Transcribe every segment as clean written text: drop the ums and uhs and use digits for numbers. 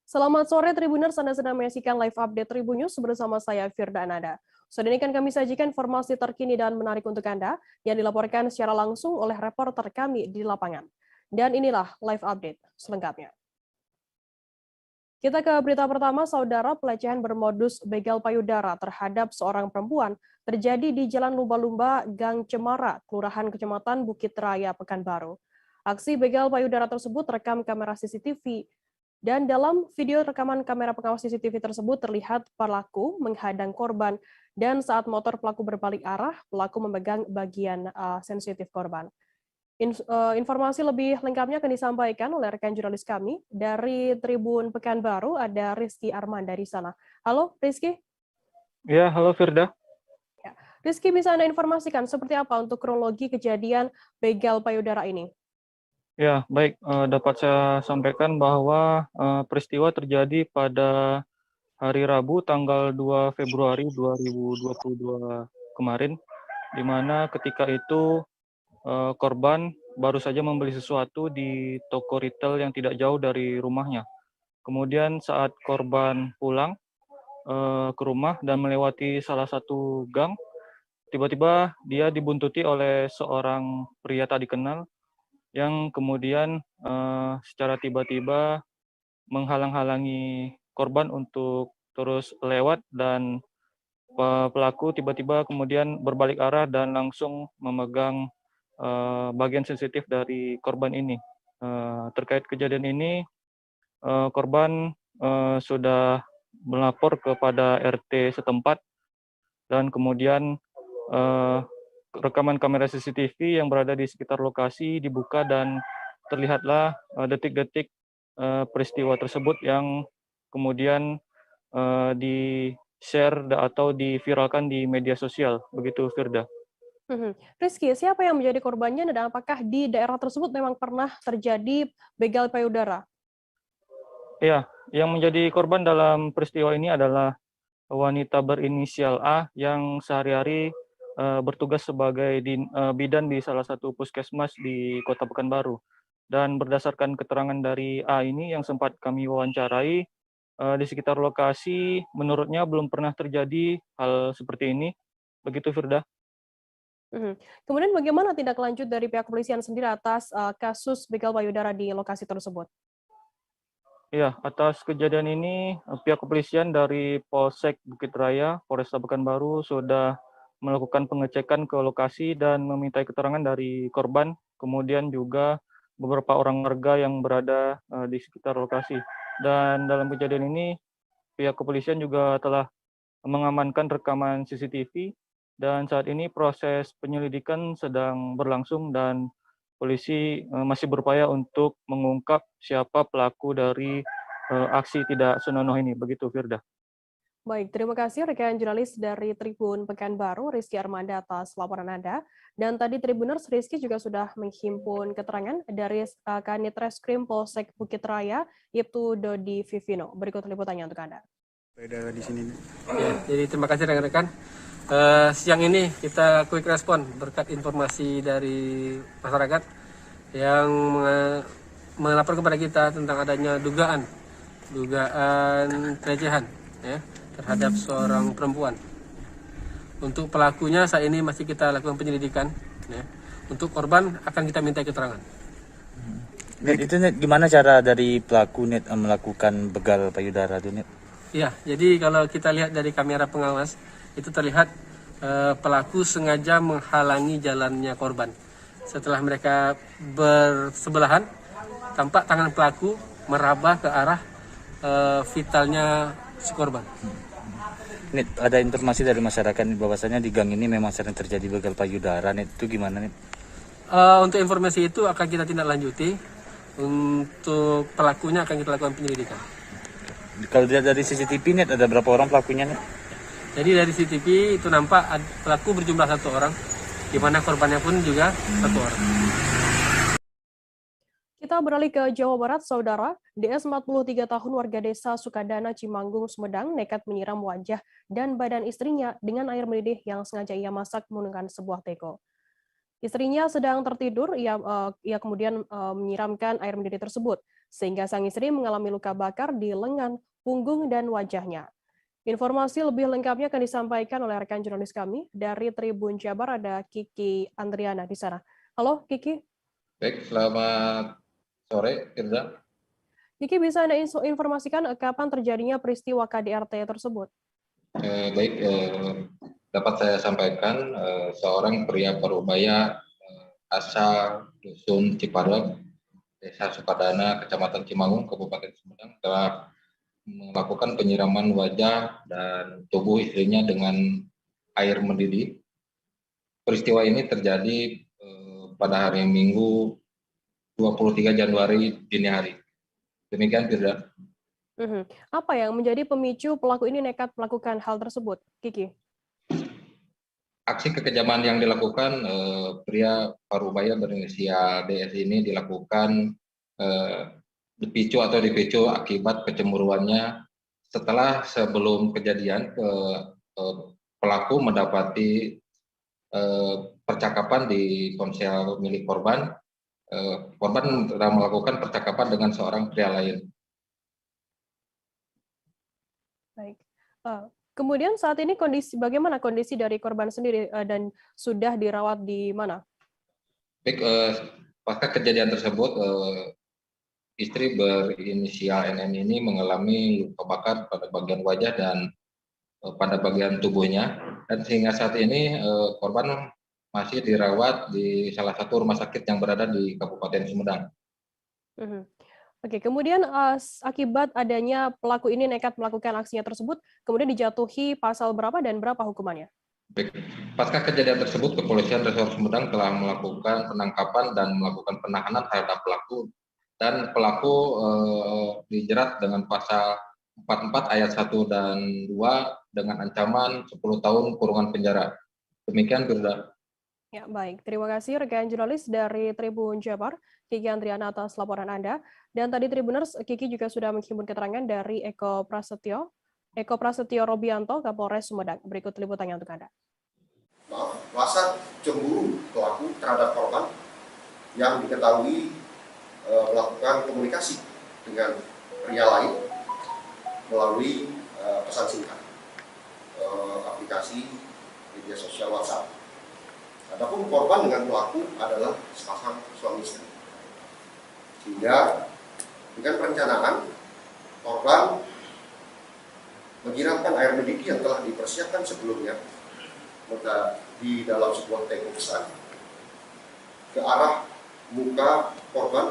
Selamat sore Tribuners, Anda sedang menyaksikan live update Tribun News bersama saya Firda Ananda. Saat ini kan kami sajikan informasi terkini dan menarik untuk Anda yang dilaporkan secara langsung oleh reporter kami di lapangan. Dan inilah live update selengkapnya. Kita ke berita pertama, saudara. Pelecehan bermodus begal payudara terhadap seorang perempuan terjadi di Jalan Lumba-Lumba, Gang Cemara, Kelurahan Kecamatan Bukit Raya, Pekanbaru. Aksi begal payudara tersebut terekam kamera CCTV. Dan dalam video rekaman kamera pengawas CCTV tersebut terlihat pelaku menghadang korban dan saat motor pelaku berbalik arah, pelaku memegang bagian sensitif korban. Informasi lebih lengkapnya akan disampaikan oleh rekan jurnalis kami dari Tribun Pekanbaru, ada Rizky Armanda di sana. Halo Rizky. Ya, halo Firda. Ya. Rizky, bisa Anda informasikan seperti apa untuk kronologi kejadian begal payudara ini? Ya, baik. Dapat saya sampaikan bahwa peristiwa terjadi pada hari Rabu tanggal 2 Februari 2022 kemarin, di mana ketika itu korban baru saja membeli sesuatu di toko retail yang tidak jauh dari rumahnya. Kemudian saat korban pulang ke rumah dan melewati salah satu gang, tiba-tiba dia dibuntuti oleh seorang pria tak dikenal yang kemudian secara tiba-tiba menghalang-halangi korban untuk terus lewat, dan pelaku tiba-tiba kemudian berbalik arah dan langsung memegang bagian sensitif dari korban ini. Terkait kejadian ini, korban sudah melapor kepada RT setempat, dan kemudian rekaman kamera CCTV yang berada di sekitar lokasi dibuka dan terlihatlah detik-detik peristiwa tersebut yang kemudian di-share atau diviralkan di media sosial. Begitu, Firda. Rizky, siapa yang menjadi korbannya dan apakah di daerah tersebut memang pernah terjadi begal payudara? Ya, yang menjadi korban dalam peristiwa ini adalah wanita berinisial A yang sehari-hari bertugas sebagai bidan di salah satu puskesmas di Kota Pekanbaru. Dan berdasarkan keterangan dari A ini yang sempat kami wawancarai, di sekitar lokasi menurutnya belum pernah terjadi hal seperti ini. Begitu, Firda. Kemudian bagaimana tindak lanjut dari pihak kepolisian sendiri atas kasus begal payudara di lokasi tersebut? Ya, atas kejadian ini pihak kepolisian dari Polsek Bukit Raya, Polresta Pekanbaru sudah melakukan pengecekan ke lokasi dan meminta keterangan dari korban, kemudian juga beberapa orang warga yang berada di sekitar lokasi. Dan dalam kejadian ini pihak kepolisian juga telah mengamankan rekaman CCTV, dan saat ini proses penyelidikan sedang berlangsung dan polisi masih berupaya untuk mengungkap siapa pelaku dari aksi tidak senonoh ini. Begitu, Firda. Baik, terima kasih rekan jurnalis dari Tribun Pekanbaru, Rizky Armanda atas laporan Anda. Dan tadi Tribuners, Rizky juga sudah menghimpun keterangan dari Kanit Reskrim Polsek Bukit Raya, yaitu Dodi Vivino. Berikut liputannya untuk Anda. Di sini. Ya, jadi terima kasih rekan-rekan. Siang ini kita quick respon berkat informasi dari masyarakat yang melapor kepada kita tentang adanya dugaan pelecehan ya, terhadap seorang perempuan. Untuk pelakunya saat ini masih kita lakukan penyelidikan. Ya. Untuk korban akan kita minta keterangan. Net, itu Net, gimana cara dari pelaku Net melakukan begal payudara itu Net? Iya, jadi kalau kita lihat dari kamera pengawas itu terlihat pelaku sengaja menghalangi jalannya korban. Setelah mereka bersebelahan, tampak tangan pelaku meraba ke arah vitalnya si korban. Net, ada informasi dari masyarakat bahwasanya di gang ini memang sering terjadi begal payudara. Net, itu gimana Net? Untuk informasi itu akan kita tindak lanjuti. Untuk pelakunya akan kita lakukan penyelidikan. Kalau dilihat dari CCTV Net, ada berapa orang pelakunya Net? Jadi dari CCTV itu nampak pelaku berjumlah 1 orang, di mana korbannya pun juga 1 orang. Kita beralih ke Jawa Barat, Saudara. DS 43 tahun warga desa Sukadana, Cimanggung, Sumedang nekat menyiram wajah dan badan istrinya dengan air mendidih yang sengaja ia masak menggunakan sebuah teko. Istrinya sedang tertidur, ia kemudian menyiramkan air mendidih tersebut, sehingga sang istri mengalami luka bakar di lengan, punggung, dan wajahnya. Informasi lebih lengkapnya akan disampaikan oleh rekan jurnalis kami dari Tribun Jabar, ada Kiki Andriana di sana. Halo Kiki. Baik, selamat sore, Firza. Kiki, bisa Anda informasikan kapan terjadinya peristiwa KDRT tersebut? Dapat saya sampaikan, seorang pria parubaya asal Dusun Ciparek, Desa Sukadana, Kecamatan Cimangun, Kabupaten Sumedang, telah melakukan penyiraman wajah dan tubuh istrinya dengan air mendidih. Peristiwa ini terjadi pada hari Minggu 23 Januari dini hari. Demikian, Firda. Apa yang menjadi pemicu pelaku ini nekat melakukan hal tersebut, Kiki? Aksi kekejaman yang dilakukan pria parubaya berinisial DS ini dilakukan dipicu akibat kecemburuannya setelah sebelum kejadian pelaku mendapati percakapan di ponsel milik korban. Korban telah melakukan percakapan dengan seorang pria lain. Baik. Kemudian saat ini bagaimana kondisi dari korban sendiri dan sudah dirawat di mana? Baik, pasca kejadian tersebut, istri berinisial NN ini mengalami luka bakar pada bagian wajah dan pada bagian tubuhnya, dan sehingga saat ini korban masih dirawat di salah satu rumah sakit yang berada di Kabupaten Sumedang. Oke, kemudian akibat adanya pelaku ini nekat melakukan aksinya tersebut, kemudian dijatuhi pasal berapa dan berapa hukumannya? Baik, pasca kejadian tersebut, Kepolisian Resor Sumedang telah melakukan penangkapan dan melakukan penahanan terhadap pelaku, dan pelaku dijerat dengan pasal 44 ayat 1 dan 2 dengan ancaman 10 tahun kurungan penjara. Demikian, Firda. Ya, baik. Terima kasih rekan jurnalis dari Tribun Jabar, Kiki Andriana, atas laporan Anda. Dan tadi Tribuners, Kiki juga sudah menghimpun keterangan dari Eko Prasetyo Robianto, Kapolres Sumedang. Berikut liputannya untuk Anda. Rasa cemburu pelaku terhadap korban yang diketahui melakukan komunikasi dengan pria lain melalui pesan singkat, aplikasi media sosial WhatsApp. Adapun korban dengan pelaku adalah sepasang suami istri. Sehingga dengan perencanaan, korban menyiramkan air mendidih yang telah dipersiapkan sebelumnya di dalam sebuah teko besar ke arah muka korban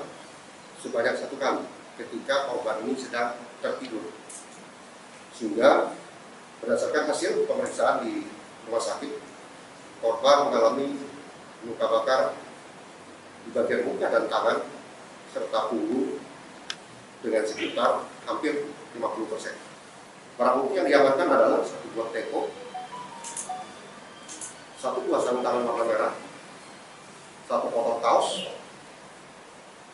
sebanyak 1 kali ketika korban ini sedang tertidur. Sehingga berdasarkan hasil pemeriksaan di rumah sakit, korban mengalami luka bakar di bagian muka dan tangan serta punggung dengan sekitar hampir 50%. Barang bukti yang diamankan adalah 1 buah teko, 1 buah sarung tangan warna merah, 1 potong kaos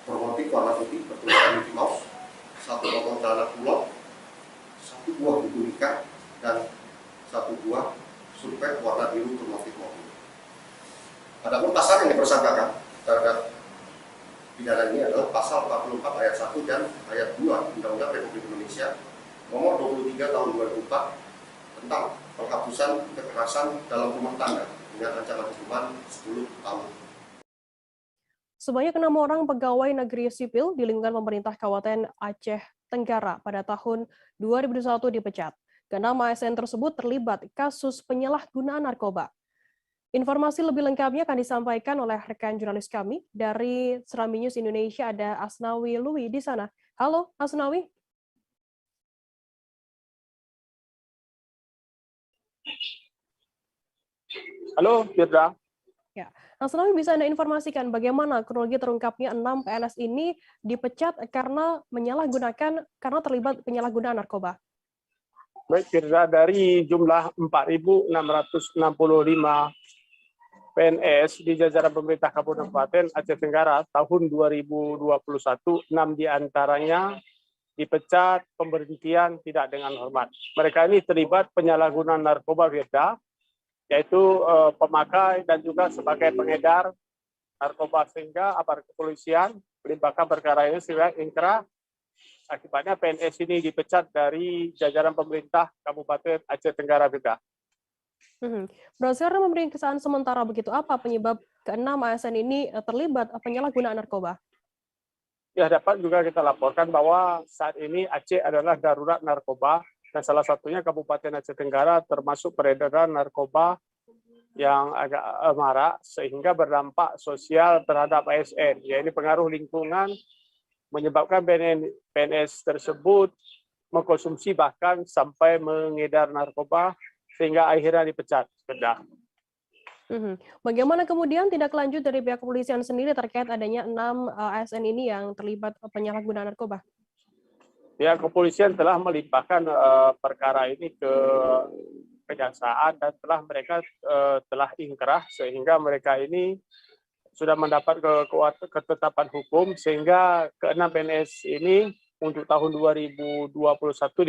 bermotif warna putih bertuliskan Mickey Mouse, 1 potong celana kulot, 1 buah buku nikah, dan 1 buah surpet warna biru bermotif mobil. Adapun pasal yang dipersangkakan terhadap pidana ini adalah pasal 44 ayat 1 dan ayat 2 Undang-Undang Republik Indonesia nomor 23 tahun 2004 tentang penghapusan kekerasan dalam rumah tangga dengan ancaman hukuman 10 tahun. Sebanyak 6 orang pegawai negeri sipil di lingkungan pemerintah Kabupaten Aceh Tenggara pada tahun 2021 dipecat. Ke-6 ASN tersebut terlibat kasus penyalahgunaan narkoba. Informasi lebih lengkapnya akan disampaikan oleh rekan jurnalis kami dari Serambi News Indonesia, ada Asnawi Lui di sana. Halo, Asnawi. Halo, Firda. Ya, Asnawi, bisa Anda informasikan bagaimana kronologi terungkapnya 6 PNS ini dipecat karena terlibat penyalahgunaan narkoba? Baik, Firda, dari jumlah 4.665 PNS di jajaran pemerintah Kabupaten Aceh Tenggara tahun 2021, 6 diantaranya dipecat pemberhentian tidak dengan hormat. Mereka ini terlibat penyalahgunaan narkoba, Firda, yaitu pemakai dan juga sebagai pengedar narkoba, sehingga aparat kepolisian melimpahkan perkara ini sehingga ingkrah. Akibatnya PNS ini dipecat dari jajaran pemerintah Kabupaten Aceh Tenggara juga. Berdasarkan pemeriksaan sementara begitu, apa penyebab keenam ASN ini terlibat penyalahgunaan narkoba? Ya, dapat juga kita laporkan bahwa saat ini Aceh adalah darurat narkoba, dan salah satunya Kabupaten Aceh Tenggara termasuk peredaran narkoba yang agak marak sehingga berdampak sosial terhadap ASN. Ya, ini pengaruh lingkungan menyebabkan PNS tersebut mengkonsumsi bahkan sampai mengedar narkoba sehingga akhirnya dipecat. Bagaimana kemudian tindak lanjut dari pihak kepolisian sendiri terkait adanya 6 ASN ini yang terlibat penyalahgunaan narkoba? Pihak kepolisian telah melimpahkan perkara ini ke kejaksaan dan mereka telah ingkrah sehingga mereka ini sudah mendapat ketetapan hukum sehingga keenam PNS ini untuk tahun 2021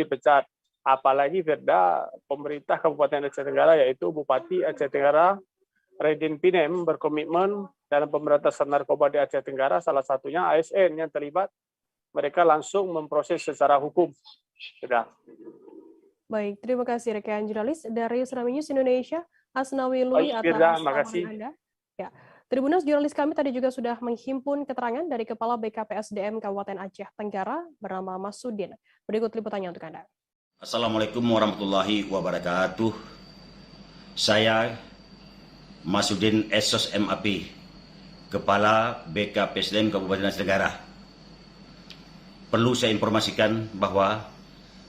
dipecat. Apalagi Firda, pemerintah Kabupaten Aceh Tenggara yaitu Bupati Aceh Tenggara Redin Pinem berkomitmen dalam pemberantasan narkoba di Aceh Tenggara, salah satunya ASN yang terlibat, mereka langsung memproses secara hukum. Sudah. Baik, terima kasih rekan jurnalis dari Serambi News Indonesia, Asnawi Lui atas laporan Anda. Ya. Tribunnews jurnalis kami tadi juga sudah menghimpun keterangan dari Kepala BKPSDM Kabupaten Aceh Tenggara bernama Mas Sudin. Berikut liputannya untuk Anda. Assalamualaikum warahmatullahi wabarakatuh. Saya Mas Sudin Esos MAP, Kepala BKPSDM Kabupaten Aceh Tenggara. Perlu saya informasikan bahwa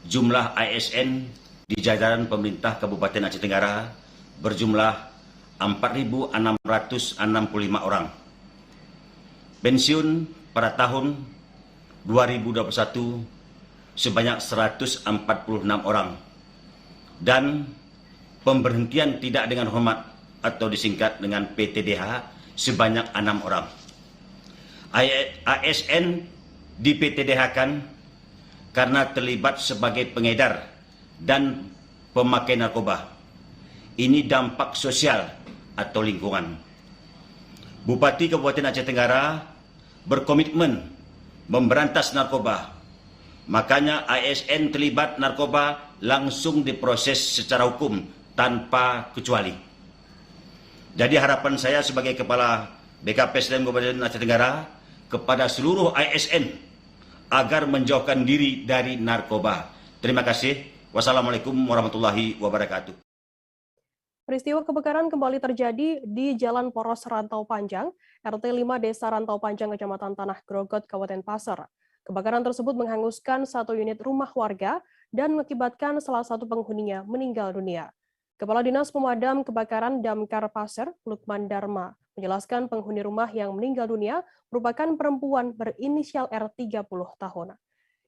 jumlah ASN di jajaran pemerintah Kabupaten Aceh Tenggara berjumlah 4.665 orang. Pensiun pada tahun 2021 sebanyak 146 orang. Dan pemberhentian tidak dengan hormat atau disingkat dengan PTDH sebanyak 6 orang. ASN di PTDH-kan karena terlibat sebagai pengedar dan pemakai narkoba. Ini dampak sosial atau lingkungan. Bupati Kabupaten Aceh Tenggara berkomitmen memberantas narkoba. Makanya ASN terlibat narkoba langsung diproses secara hukum tanpa kecuali. Jadi harapan saya sebagai Kepala BKPSDM Kabupaten Aceh Tenggara kepada seluruh ASN agar menjauhkan diri dari narkoba. Terima kasih. Wassalamualaikum warahmatullahi wabarakatuh. Peristiwa kebakaran kembali terjadi di Jalan Poros Rantau Panjang, RT 5 Desa Rantau Panjang, Kecamatan Tanah Grogot, Kabupaten Pasar. Kebakaran tersebut menghanguskan 1 unit rumah warga dan mengakibatkan salah satu penghuninya meninggal dunia. Kepala Dinas Pemadam Kebakaran Damkar Pasar, Lukman Dharma, menjelaskan penghuni rumah yang meninggal dunia merupakan perempuan berinisial R 30 tahun.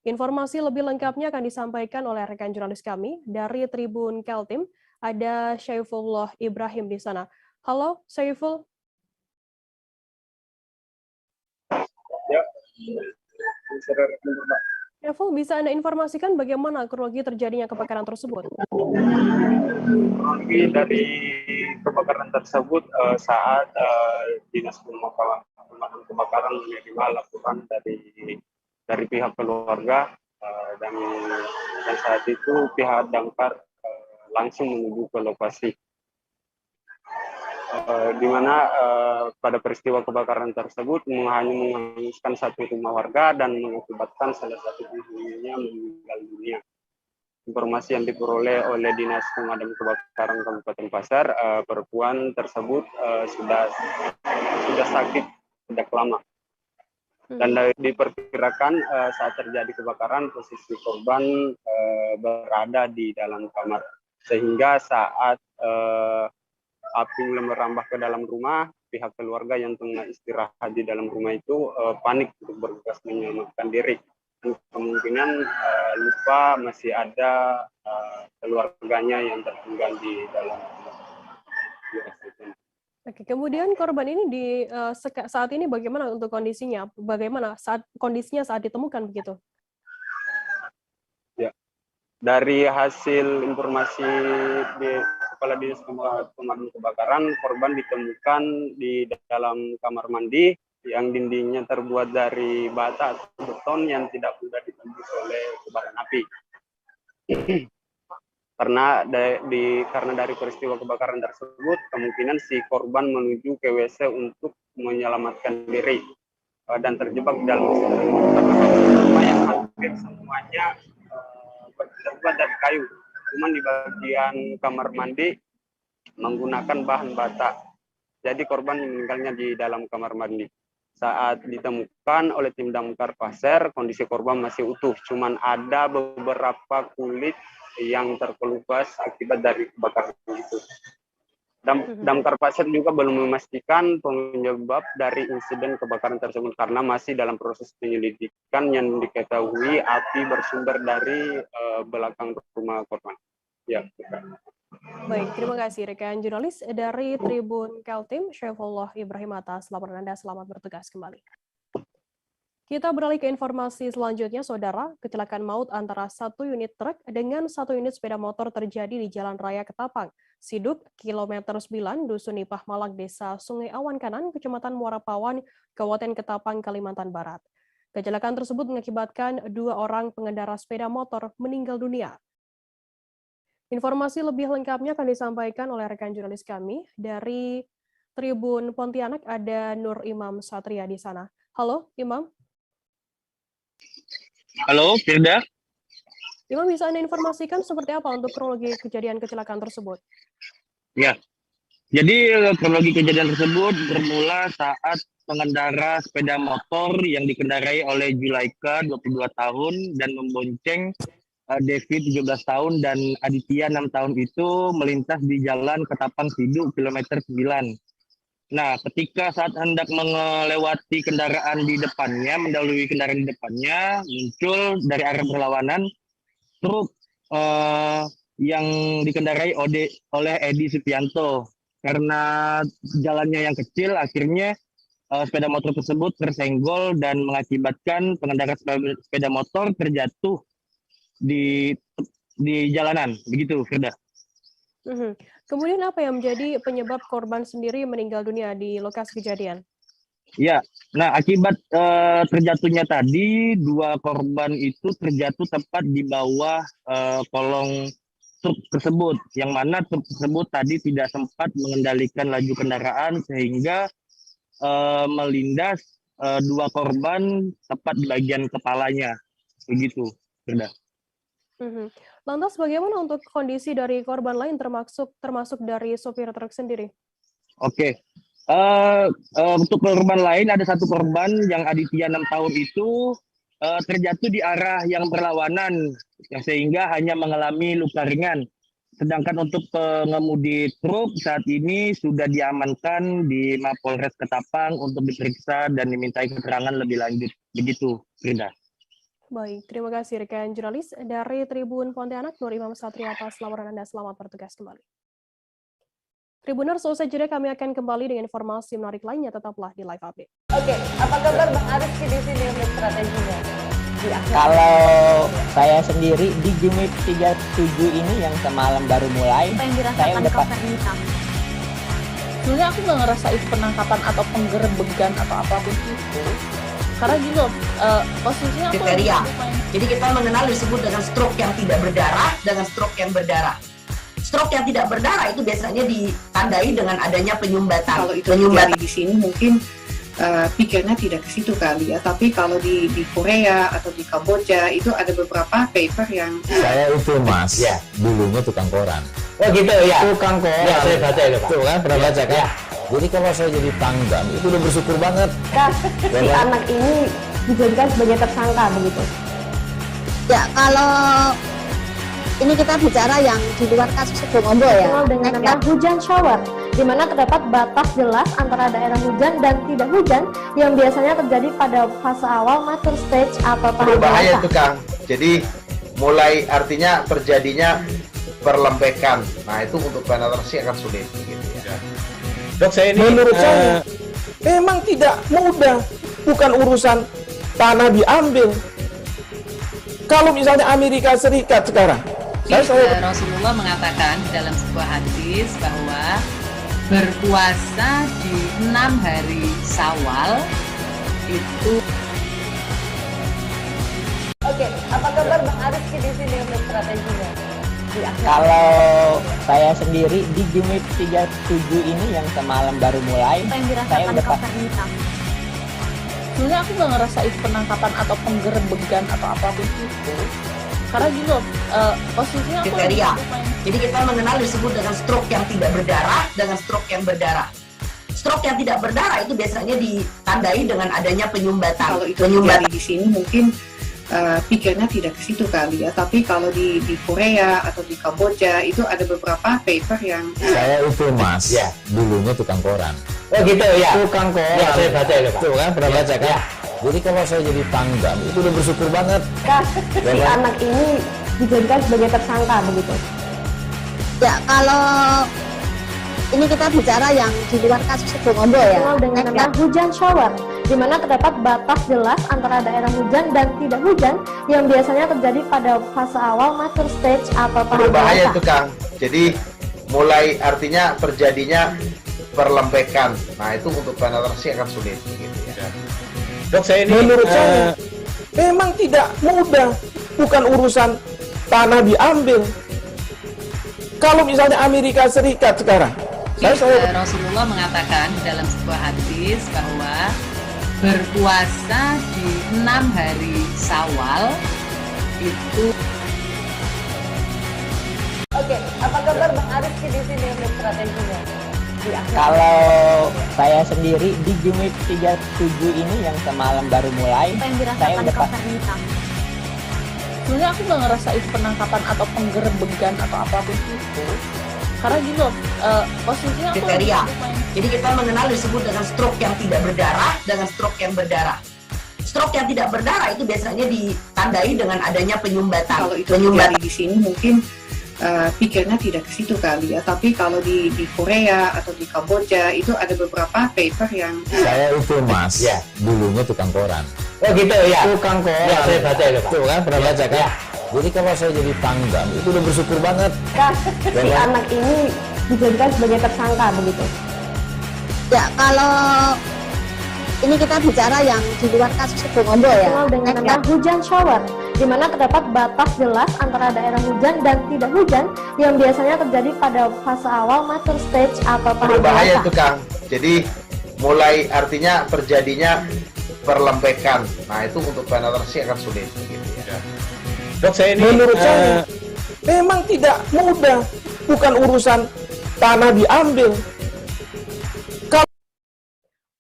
Informasi lebih lengkapnya akan disampaikan oleh rekan jurnalis kami dari Tribun Kaltim. Ada Syaifullah Ibrahim di sana. Halo, Syaiful. Ya. Syaiful, bisa Anda informasikan bagaimana kronologi terjadinya kebakaran tersebut? Kronologi dari kebakaran tersebut saat Dinas Pemadam Kebakaran menerima laporan dari pihak keluarga dan saat itu pihak damkar langsung menuju ke lokasi, di mana pada peristiwa kebakaran tersebut menghanguskan 1 rumah warga dan mengakibatkan salah satu penghuninya meninggal dunia. Informasi yang diperoleh oleh Dinas Pemadam Kebakaran Kabupaten Pasar, perempuan tersebut sudah sakit sejak lama. Dan diperkirakan saat terjadi kebakaran posisi korban berada di dalam kamar. Sehingga saat api mulai merambah ke dalam rumah, pihak keluarga yang tengah istirahat di dalam rumah itu panik untuk bergegas menyelamatkan diri. Dan kemungkinan lupa masih ada keluarganya yang tertinggal di dalam rumah. Oke, kemudian korban ini saat ini bagaimana untuk kondisinya? Bagaimana kondisinya saat ditemukan begitu? Dari hasil informasi Kepala Dinas Pemadam Kebakaran, korban ditemukan di dalam kamar mandi yang dindingnya terbuat dari bata atau beton yang tidak mudah ditembus oleh kobaran api. Karena dari peristiwa kebakaran tersebut, kemungkinan si korban menuju ke WC untuk menyelamatkan diri dan terjebak dalam rumah yang hampir semuanya terbuat dari kayu. Cuman di bagian kamar mandi menggunakan bahan bata. Jadi korban meninggalnya di dalam kamar mandi. Saat ditemukan oleh tim damkar Pasir, kondisi korban masih utuh. Cuman ada beberapa kulit yang terkelupas akibat dari kebakaran itu. Damkar Pasir juga belum memastikan penyebab dari insiden kebakaran tersebut karena masih dalam proses penyelidikan yang diketahui api bersumber dari belakang rumah korban. Ya. Baik, terima kasih rekan jurnalis dari Tribun Kaltim, Syaifullah Ibrahim atas laporan Anda. Selamat bertugas kembali. Kita beralih ke informasi selanjutnya, Saudara. Kecelakaan maut antara satu unit truk dengan satu unit sepeda motor terjadi di Jalan Raya Ketapang, Siduk, kilometer 9, Dusun Ipah Malak, Desa Sungai Awan Kanan, Kecamatan Muara Pawan, Kabupaten Ketapang, Kalimantan Barat. Kecelakaan tersebut mengakibatkan 2 orang pengendara sepeda motor meninggal dunia. Informasi lebih lengkapnya akan disampaikan oleh rekan jurnalis kami dari Tribun Pontianak, ada Nur Imam Satria di sana. Halo, Imam. Halo, Firda. Imam, bisa Anda informasikan seperti apa untuk kronologi kejadian kecelakaan tersebut? Ya, jadi kronologi kejadian tersebut bermula saat pengendara sepeda motor yang dikendarai oleh Julaika, 22 tahun, dan membonceng David, 17 tahun, dan Aditya, 6 tahun itu melintas di Jalan Ketapang Siduk, kilometer 9. Nah, ketika saat hendak melewati kendaraan di depannya, mendahului kendaraan di depannya, muncul dari arah berlawanan truk yang dikendarai oleh Edi Supianto. Karena jalannya yang kecil, akhirnya sepeda motor tersebut tersenggol dan mengakibatkan pengendara sepeda motor terjatuh di jalanan. Begitu, Firda. Kemudian apa yang menjadi penyebab korban sendiri meninggal dunia di lokasi kejadian? Ya, nah akibat terjatuhnya tadi, 2 korban itu terjatuh tepat di bawah kolong truk tersebut, yang mana truk tersebut tadi tidak sempat mengendalikan laju kendaraan sehingga melindas 2 korban tepat di bagian kepalanya. Begitu, Firda. Lantas bagaimana untuk kondisi dari korban lain termasuk dari sopir truk sendiri? Oke. Untuk korban lain ada 1 korban yang Aditya 6 tahun itu terjatuh di arah yang berlawanan sehingga hanya mengalami luka ringan. Sedangkan untuk pengemudi truk saat ini sudah diamankan di Mapolres Ketapang untuk diperiksa dan dimintai keterangan lebih lanjut. Begitu, Frida. Baik, terima kasih rekan jurnalis dari Tribun Pontianak, Nur Imam Satria atas laporan Anda. Selamat bertugas kembali. Tribuners, selesai jeda kami akan kembali dengan informasi menarik lainnya. Tetaplah di Live Update. Oke, apa kabar Bang Arif di sini untuk strateginya? Kalau saya sendiri di game 37 ini yang semalam baru mulai, saya udah pasti. Sebenarnya aku nggak ngerasa itu penangkapan atau penggerebegan atau apapun itu. Karena gitu, posisinya kriteria. Jadi kita mengenal disebut dengan stroke yang tidak berdarah dengan stroke yang berdarah. Stroke yang tidak berdarah itu biasanya ditandai dengan adanya penyumbatan. Kalau itu terjadi di sini mungkin pikirnya tidak ke situ kali ya. Tapi kalau di Korea atau di Kamboja itu ada beberapa paper yang saya itu Mas, ya, dulunya tukang koran. Oh gitu ya. Tukang koran. Ya, saya baca itu Pak. Tuh kan pernah baca kan? Ya. Jadi kalau saya jadi tanggang itu udah bersyukur banget. Si anak ini dijadikan sebagai tersangka begitu. Ya, kalau ini kita bicara yang di luar kasus Sukomombo ya. Dengan nama hujan shower, di mana terdapat batas jelas antara daerah hujan dan tidak hujan yang biasanya terjadi pada fase awal mature stage atau tahap berbahaya itu Kang. Jadi mulai artinya terjadinya perlembekan. Nah itu untuk penetrasi akan sulit gitu ya. Dok, saya ini menurut saya memang tidak mudah, bukan urusan tanah diambil. Kalau misalnya Amerika Serikat sekarang Rasulullah mengatakan dalam sebuah hadis bahwa berpuasa di 6 hari Syawal itu. Oke, apa kabar Bang Ariski di sini untuk strateginya? Kalau saya sendiri di Gimit 37 ini yang semalam baru mulai, saya udah sebenarnya aku nggak ngerasa itu penangkapan atau penggerebegan atau apapun itu, karena gini loh, posisinya aku kriteria. Jadi kita mengenal disebut dengan stroke yang tidak berdarah dengan stroke yang berdarah. Stroke yang tidak berdarah itu biasanya ditandai dengan adanya penyumbatan. Kalau itu terjadi di sini mungkin pikirnya tidak ke situ kali ya, tapi kalau di Korea atau di Kamboja itu ada beberapa paper yang saya itu mas, ya dulunya tukang koran. Oh gitu ya. Tukang koran. Ya, saya baca ya, Pak. Tuh kan pernah baca kan? Ya. Jadi kalau saya jadi tanggam itu udah bersyukur banget. Si anak ini dijadikan sebagai tersangka begitu. Ya, kalau ini kita bicara yang di luar kasus Sebongondo ya. Dengan nama hujan shower, di mana terdapat batas jelas antara daerah hujan dan tidak hujan yang biasanya terjadi pada fase awal mature stage atau tahap berbahaya itu Kang. Jadi mulai artinya terjadinya perlempekan. Nah itu untuk penetrasi akan sulit gitu ya. Dok, saya ini menurut saya memang tidak mudah, bukan urusan tanah diambil. Kalau misalnya Amerika Serikat sekarang, Rasulullah mengatakan dalam sebuah hadis bahwa berpuasa di 6 hari Syawal itu. Oke, apa kabar Bang Ariski di sini untuk strateginya? Kalau saya sendiri di Gimit 37 ini yang semalam baru mulai, saya udah sebenarnya aku nggak ngerasa itu penangkapan atau penggerebegan atau apapun itu, karena gini loh, posisinya aku kriteria. Jadi kita mengenal disebut dengan stroke yang tidak berdarah dengan stroke yang berdarah. Stroke yang tidak berdarah itu biasanya ditandai dengan adanya penyumbatan. Kalau itu terjadi di sini mungkin pikirnya tidak ke situ kali ya, tapi kalau di Korea atau di Kamboja itu ada beberapa paper yang saya itu mas, ya dulunya tukang koran. Oh gitu ya. Tukang koran. Ya, saya baca ya, Pak. Tuh kan pernah baca kan? Ya. Jadi kalau saya jadi tanggam itu udah bersyukur banget. Si anak ini dijadikan sebagai tersangka begitu. Ya, kalau ini kita bicara yang di luar kasus Sebongondo ya. Dengan nama hujan shower, di mana terdapat batas jelas antara daerah hujan dan tidak hujan yang biasanya terjadi pada fase awal mature stage atau tahap berbahaya itu Kang. Jadi mulai artinya terjadinya perlempekan. Nah itu untuk penetrasi akan sulit gitu ya. Dok, saya ini menurut saya memang tidak mudah, bukan urusan tanah diambil.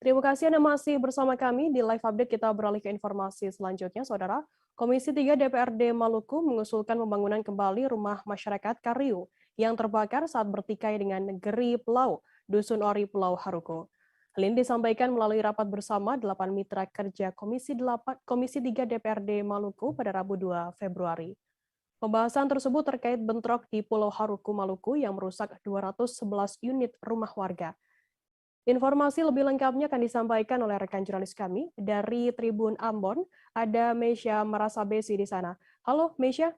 Terima kasih Anda masih bersama kami di Live Update. Kita beralih ke informasi selanjutnya, Saudara. Komisi 3 DPRD Maluku mengusulkan pembangunan kembali rumah masyarakat Kariu yang terbakar saat bertikai dengan negeri Pelau, Dusun Ori Pulau Haruko. Hal ini disampaikan melalui rapat bersama 8 mitra kerja Komisi 3 DPRD Maluku pada Rabu 2 Februari. Pembahasan tersebut terkait bentrok di Pulau Haruko, Maluku yang merusak 211 unit rumah warga. Informasi lebih lengkapnya akan disampaikan oleh rekan jurnalis kami dari Tribun Ambon, ada Meisha Marasabesi di sana. Halo Meisha.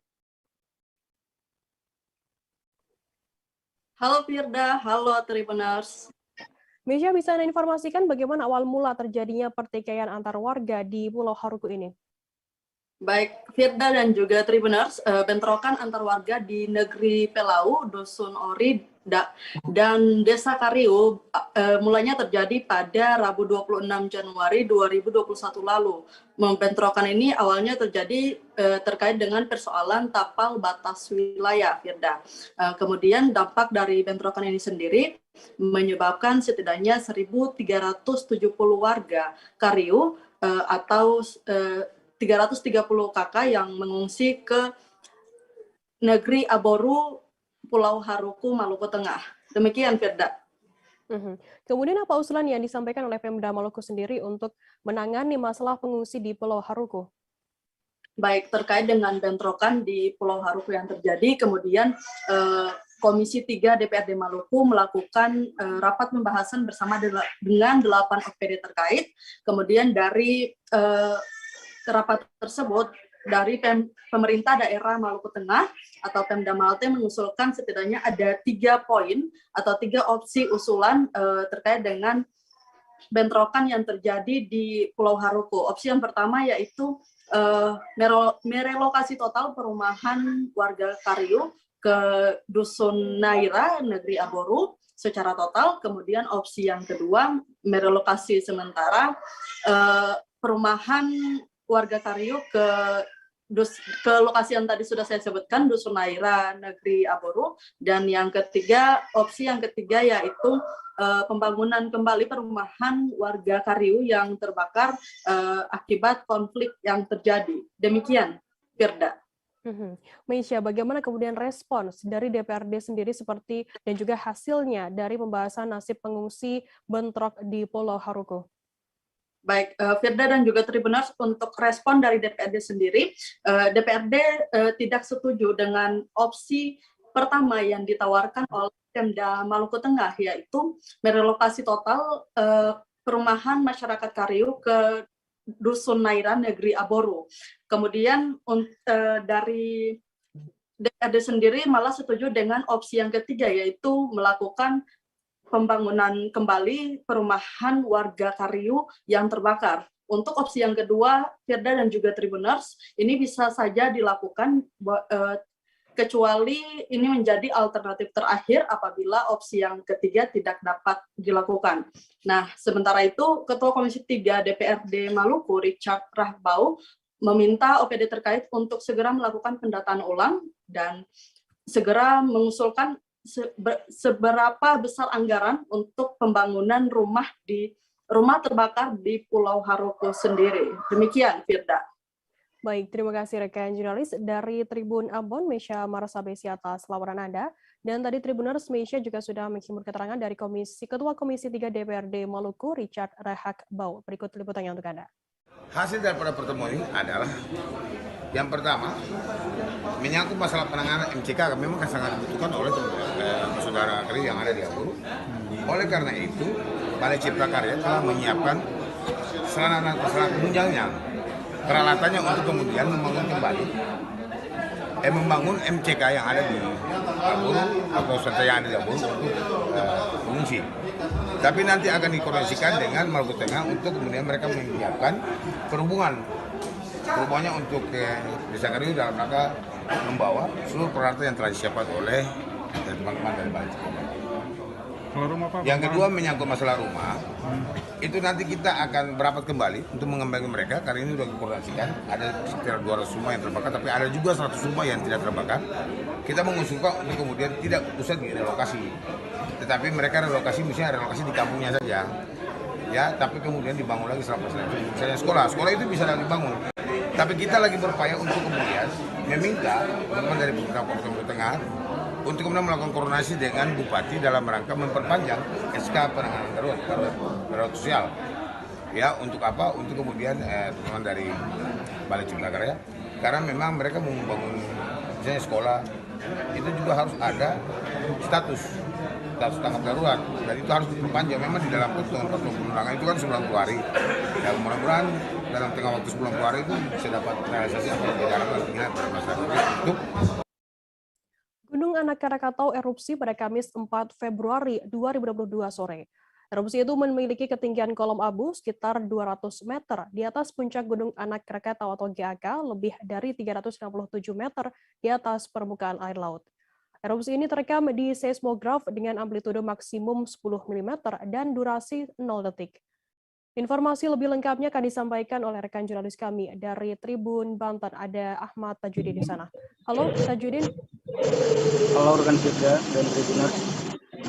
Halo Firda, halo Tribuners. Meisha, bisa Anda informasikan bagaimana awal mula terjadinya pertikaian antar warga di Pulau Haruko ini? Baik, Firda dan juga Tribuners, bentrokan antar warga di negeri Pelau, Dusun Ori, dan Desa Kariu mulanya terjadi pada Rabu 26 Januari 2021 lalu. Bentrokan ini awalnya terjadi terkait dengan persoalan tapal batas wilayah, Firda. Kemudian dampak dari bentrokan ini sendiri menyebabkan setidaknya 1.370 warga Kariu atau 330 kakak yang mengungsi ke negeri Aboru, Pulau Haruko, Maluku Tengah. Demikian, Firda. Kemudian apa usulan yang disampaikan oleh Pemda Maluku sendiri untuk menangani masalah pengungsi di Pulau Haruko? Baik, terkait dengan bentrokan di Pulau Haruko yang terjadi, kemudian Komisi 3 DPRD Maluku melakukan rapat pembahasan bersama dengan 8 OPD terkait. Kemudian dari rapat tersebut dari pemerintah daerah Maluku Tengah atau Pemda Malte mengusulkan setidaknya ada 3 poin atau 3 opsi usulan terkait dengan bentrokan yang terjadi di Pulau Haruko. Opsi yang pertama yaitu merelokasi total perumahan warga Kariu ke Dusun Naira, Negeri Aboru secara total. Kemudian opsi yang kedua, merelokasi sementara perumahan warga Kariu ke lokasi yang tadi sudah saya sebutkan, Dusun Naira, Negeri Aboru. Dan yang ketiga, opsi yang ketiga yaitu pembangunan kembali perumahan warga Kariu yang terbakar akibat konflik yang terjadi. Demikian, Firda. Meisha, bagaimana kemudian respons dari DPRD sendiri seperti dan juga hasilnya dari pembahasan nasib pengungsi bentrok di Pulau Haruko? Baik, Firda dan juga Tribuners, untuk respon dari DPRD sendiri, DPRD tidak setuju dengan opsi pertama yang ditawarkan oleh Pemda Maluku Tengah, yaitu merelokasi total perumahan masyarakat Kariu ke Dusun Naira, Negeri Aboru. Kemudian dari DPRD sendiri malah setuju dengan opsi yang ketiga, yaitu melakukan pembangunan kembali perumahan warga Kariu yang terbakar. Untuk opsi yang kedua, Firda dan juga Tribuners, ini bisa saja dilakukan kecuali ini menjadi alternatif terakhir apabila opsi yang ketiga tidak dapat dilakukan. Nah, sementara itu, Ketua Komisi 3 DPRD Maluku, Richard Rahbau, meminta OPD terkait untuk segera melakukan pendataan ulang dan segera mengusulkan seberapa besar anggaran untuk pembangunan rumah terbakar di Pulau Haruko sendiri. Demikian, Firda. Baik, terima kasih rekan jurnalis dari Tribun Ambon, Meisha Marasabesi atas laporan Anda. Dan tadi Tribuners, Meisha juga sudah menghimpun keterangan dari Ketua Komisi 3 DPRD Maluku, Richard Rahbau. Berikut liputannya untuk Anda. Hasil daripada pertemuan ini adalah yang pertama, menyangkut masalah penanganan MCK memang sangat dibutuhkan oleh saudara Kariu yang ada di Aboru. Oleh karena itu, Balai Cipta Karya telah menyiapkan sarana penunjangnya, peralatannya untuk kemudian membangun kembali membangun MCK yang ada di Aboru atau sentra yang ada di Aboru untuk pengungsi. Tapi nanti akan dikoordinasikan dengan Maluku Tengah untuk kemudian mereka menyiapkan perhubungannya untuk Desa Kariu dalam rangka membawa seluruh peralatan yang telah disiapkan oleh teman-teman dari Balai Cipta Karya. Yang kedua menyangkut masalah rumah, itu nanti kita akan berapat kembali untuk mengembangkan mereka, karena ini sudah dikoordinasikan, ada sekitar 200 rumah yang terbakar, tapi ada juga 100 rumah yang tidak terbakar. Kita mengusulkan untuk kemudian tidak usah direlokasi, tetapi mereka relokasi misalnya relokasi di kampungnya saja, ya, tapi kemudian dibangun lagi setelah misalnya sekolah itu bisa lagi dibangun. Tapi kita lagi berupaya untuk kemudian meminta teman-teman dari Kabupaten Tengah untuk kemudian melakukan koordinasi dengan Bupati dalam rangka memperpanjang SK penanganan darurat sosial. Ya, untuk apa? Untuk kemudian teman-teman dari Balai Cipta Karya, karena memang mereka membangun misalnya sekolah, itu juga harus ada status tanggap darurat, dan itu harus diperpanjang. Memang di dalam peraturan perundang-undangan itu kan 90 hari. Dan mudah-mudahan dalam tengah waktu 90 hari itu bisa dapat realisasi apa yang diharapkan pada masyarakat itu. Gunung Anak Krakatau erupsi pada Kamis 4 Februari 2022 sore. Erupsi itu memiliki ketinggian kolom abu sekitar 200 meter di atas puncak Gunung Anak Krakatau atau GAK, lebih dari 367 meter di atas permukaan air laut. Erupsi ini terekam di seismograf dengan amplitudo maksimum 10 mm dan durasi 0 detik. Informasi lebih lengkapnya akan disampaikan oleh rekan jurnalis kami dari Tribun Banten. Ada Ahmad Tajudin di sana. Halo Tajudin. Halo rekan Firda dan Tribuners.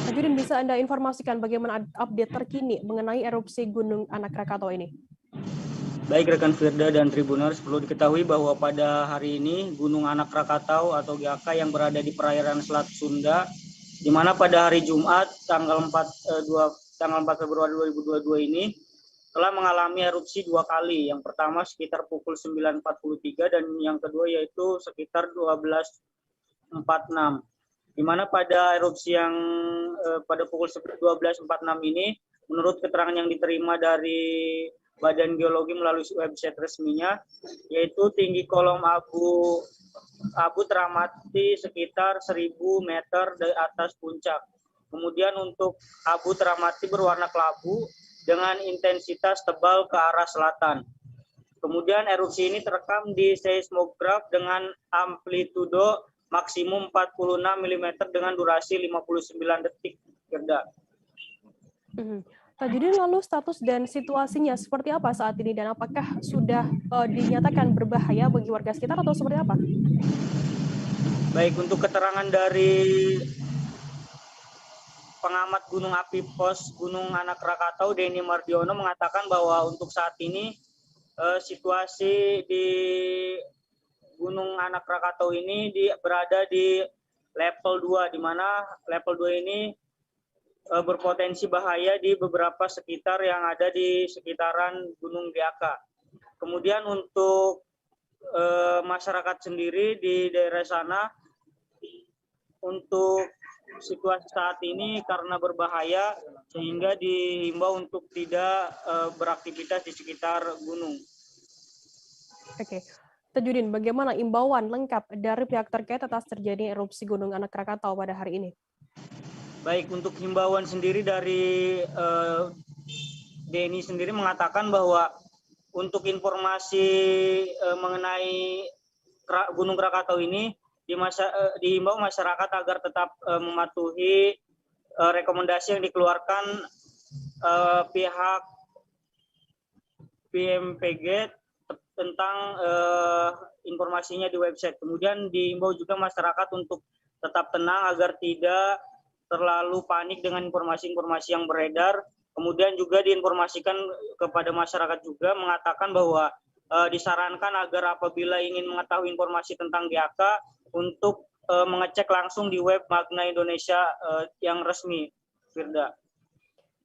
Tajudin, bisa Anda informasikan bagaimana update terkini mengenai erupsi Gunung Anak Krakatau ini? Baik rekan Firda dan Tribuners, perlu diketahui bahwa pada hari ini Gunung Anak Krakatau atau GAK yang berada di perairan Selat Sunda, di mana pada hari Jumat tanggal 4 Februari 2022 ini telah mengalami erupsi 2 kali. Yang pertama sekitar pukul 9.43 dan yang kedua yaitu sekitar 12.46. Di mana pada erupsi yang pada pukul 12.46 ini, menurut keterangan yang diterima dari Badan Geologi melalui website resminya, yaitu tinggi kolom abu teramati sekitar 1000 meter dari atas puncak. Kemudian untuk abu teramati berwarna kelabu dengan intensitas tebal ke arah selatan. Kemudian erupsi ini terekam di seismograf dengan amplitudo maksimum 46 mm dengan durasi 59 detik. Firda. Tajudin, lalu status dan situasinya seperti apa saat ini dan apakah sudah dinyatakan berbahaya bagi warga sekitar atau seperti apa? Baik, untuk keterangan dari pengamat Gunung Api Pos Gunung Anak Krakatau, Denny Mardiono, mengatakan bahwa untuk saat ini situasi di Gunung Anak Krakatau ini berada di level 2, di mana level 2 ini berpotensi bahaya di beberapa sekitar yang ada di sekitaran Gunung Gyaka. Kemudian untuk masyarakat sendiri di daerah sana, untuk situasi saat ini karena berbahaya sehingga dihimbau untuk tidak beraktivitas di sekitar gunung. Oke, Tajudin, bagaimana imbauan lengkap dari pihak terkait atas terjadi erupsi Gunung Anak Krakatau pada hari ini? Baik, untuk himbauan sendiri dari Denny sendiri mengatakan bahwa untuk informasi mengenai Gunung Krakatau ini dihimbau masyarakat agar tetap mematuhi rekomendasi yang dikeluarkan pihak BMPG tentang informasinya di website. Kemudian dihimbau juga masyarakat untuk tetap tenang agar tidak terlalu panik dengan informasi-informasi yang beredar. Kemudian juga diinformasikan kepada masyarakat juga mengatakan bahwa disarankan agar apabila ingin mengetahui informasi tentang Gyaka untuk mengecek langsung di web Magna Indonesia yang resmi, Firda.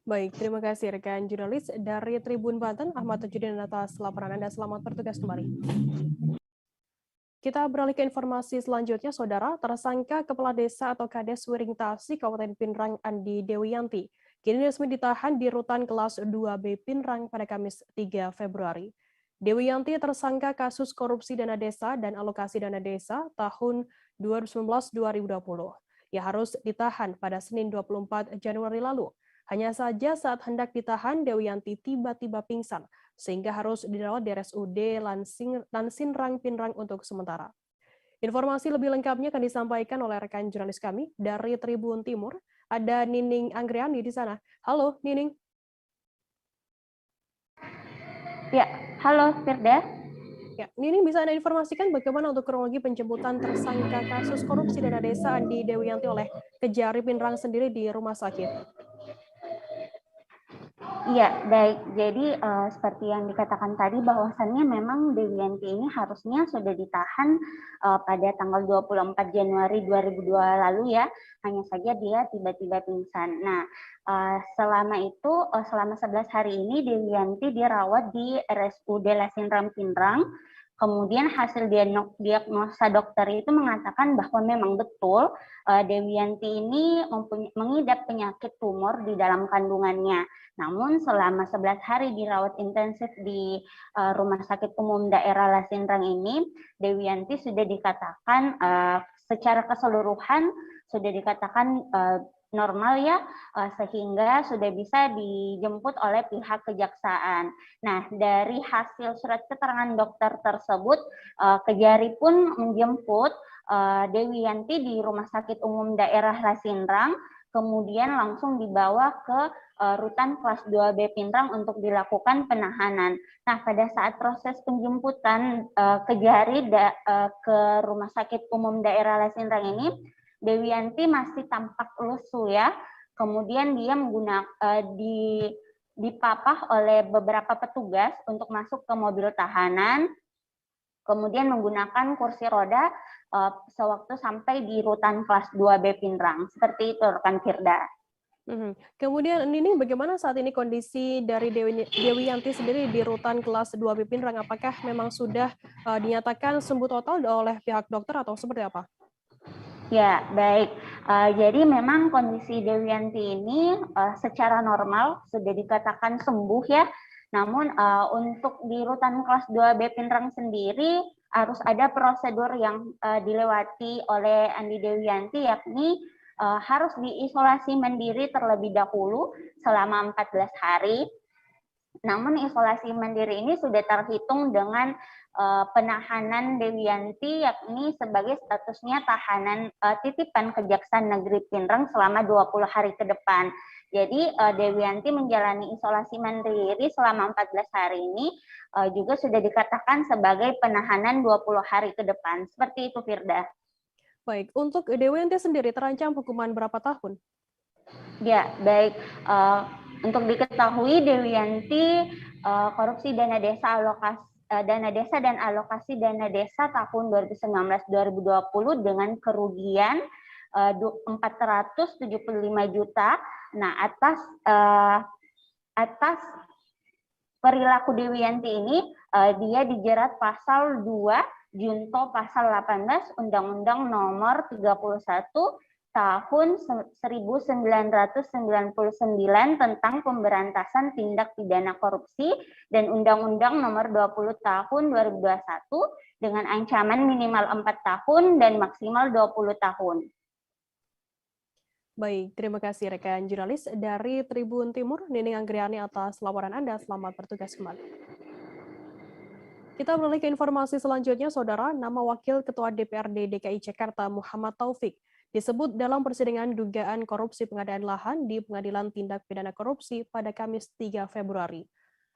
Baik, terima kasih rekan jurnalis dari Tribun Banten, Ahmad Tajudin atas laporan Anda. Selamat bertugas kembali. Kita beralih ke informasi selanjutnya, Saudara. Tersangka Kepala Desa atau Kades Wiringtasi Kabupaten Pinrang Andi Dewiyanti kini resmi ditahan di Rutan Kelas 2B Pinrang pada Kamis 3 Februari. Dewiyanti tersangka kasus korupsi dana desa dan alokasi dana desa tahun 2019-2020. Ia harus ditahan pada Senin 24 Januari lalu. Hanya saja saat hendak ditahan, Dewiyanti tiba-tiba pingsan, sehingga harus dirawat di RSUD Lansinrang Pinrang untuk sementara. Informasi lebih lengkapnya akan disampaikan oleh rekan jurnalis kami dari Tribun Timur. Ada Nining Anggriani di sana. Halo, Nining. Ya, halo Firda. Ya, Nining bisa Anda informasikan bagaimana untuk kronologi penjemputan tersangka kasus korupsi dana desa Andi Dewiyanti oleh Kejari Pinrang sendiri di rumah sakit? Iya, baik. Jadi seperti yang dikatakan tadi bahwasannya memang Dewiyanti ini harusnya sudah ditahan pada tanggal 24 Januari 2002 lalu ya. Hanya saja dia tiba-tiba pingsan. Nah, selama itu, selama 11 hari ini Dewiyanti dirawat di RSUD Lansinrang Pinrang. Kemudian hasil diagnosa dokter itu mengatakan bahwa memang betul Dewiyanti ini mengidap penyakit tumor di dalam kandungannya. Namun selama 11 hari dirawat intensif di Rumah Sakit Umum Daerah Lansinrang ini, Dewiyanti sudah dikatakan secara keseluruhan sudah dikatakan normal ya, sehingga sudah bisa dijemput oleh pihak kejaksaan. Nah, dari hasil surat keterangan dokter tersebut, Kejari pun menjemput Dewiyanti di Rumah Sakit Umum Daerah Lansinrang, kemudian langsung dibawa ke Rutan Kelas 2B Pinrang untuk dilakukan penahanan. Nah, pada saat proses penjemputan Kejari ke Rumah Sakit Umum Daerah Lansinrang ini, Dewiyanti masih tampak lesu ya. Kemudian dia dipapah oleh beberapa petugas untuk masuk ke mobil tahanan. Kemudian menggunakan kursi roda sewaktu sampai di Rutan Kelas 2B Pinrang. Seperti itu, rekan Firda. Kemudian Nining, bagaimana saat ini kondisi dari Dewiyanti sendiri di Rutan Kelas 2B Pinrang? Apakah memang sudah dinyatakan sembuh total oleh pihak dokter atau seperti apa? Ya, baik. Jadi memang kondisi Dewiyanti ini secara normal sudah dikatakan sembuh ya. Namun untuk di rutan kelas 2B Pinrang sendiri harus ada prosedur yang dilewati oleh Andi Dewianti, yakni harus diisolasi mandiri terlebih dahulu selama 14 hari. Namun isolasi mandiri ini sudah terhitung dengan penahanan Dewianti, yakni sebagai statusnya tahanan titipan Kejaksaan Negeri Pinrang selama 20 hari ke depan. Jadi Dewianti menjalani isolasi mandiri selama 14 hari ini juga sudah dikatakan sebagai penahanan 20 hari ke depan. Seperti itu, Firda. Baik, untuk Dewianti sendiri terancam hukuman berapa tahun? Ya, baik. Untuk diketahui Dewianti korupsi dana desa dan alokasi dana desa tahun 2019-2020 dengan kerugian 475 juta. Nah, atas perilaku Dewianti ini dia dijerat pasal 2 Junto pasal 18 Undang-Undang Nomor 31 Tahun 1999 tentang pemberantasan tindak pidana korupsi dan Undang-Undang Nomor 20 Tahun 2021 dengan ancaman minimal 4 tahun dan maksimal 20 tahun. Baik, terima kasih rekan jurnalis dari Tribun Timur, Nining Anggriani atas laporan Anda. Selamat bertugas kembali. Kita beralih ke informasi selanjutnya, Saudara. Nama Wakil Ketua DPRD DKI Jakarta Muhammad Taufik disebut dalam persidangan dugaan korupsi pengadaan lahan di Pengadilan Tindak Pidana Korupsi pada Kamis 3 Februari.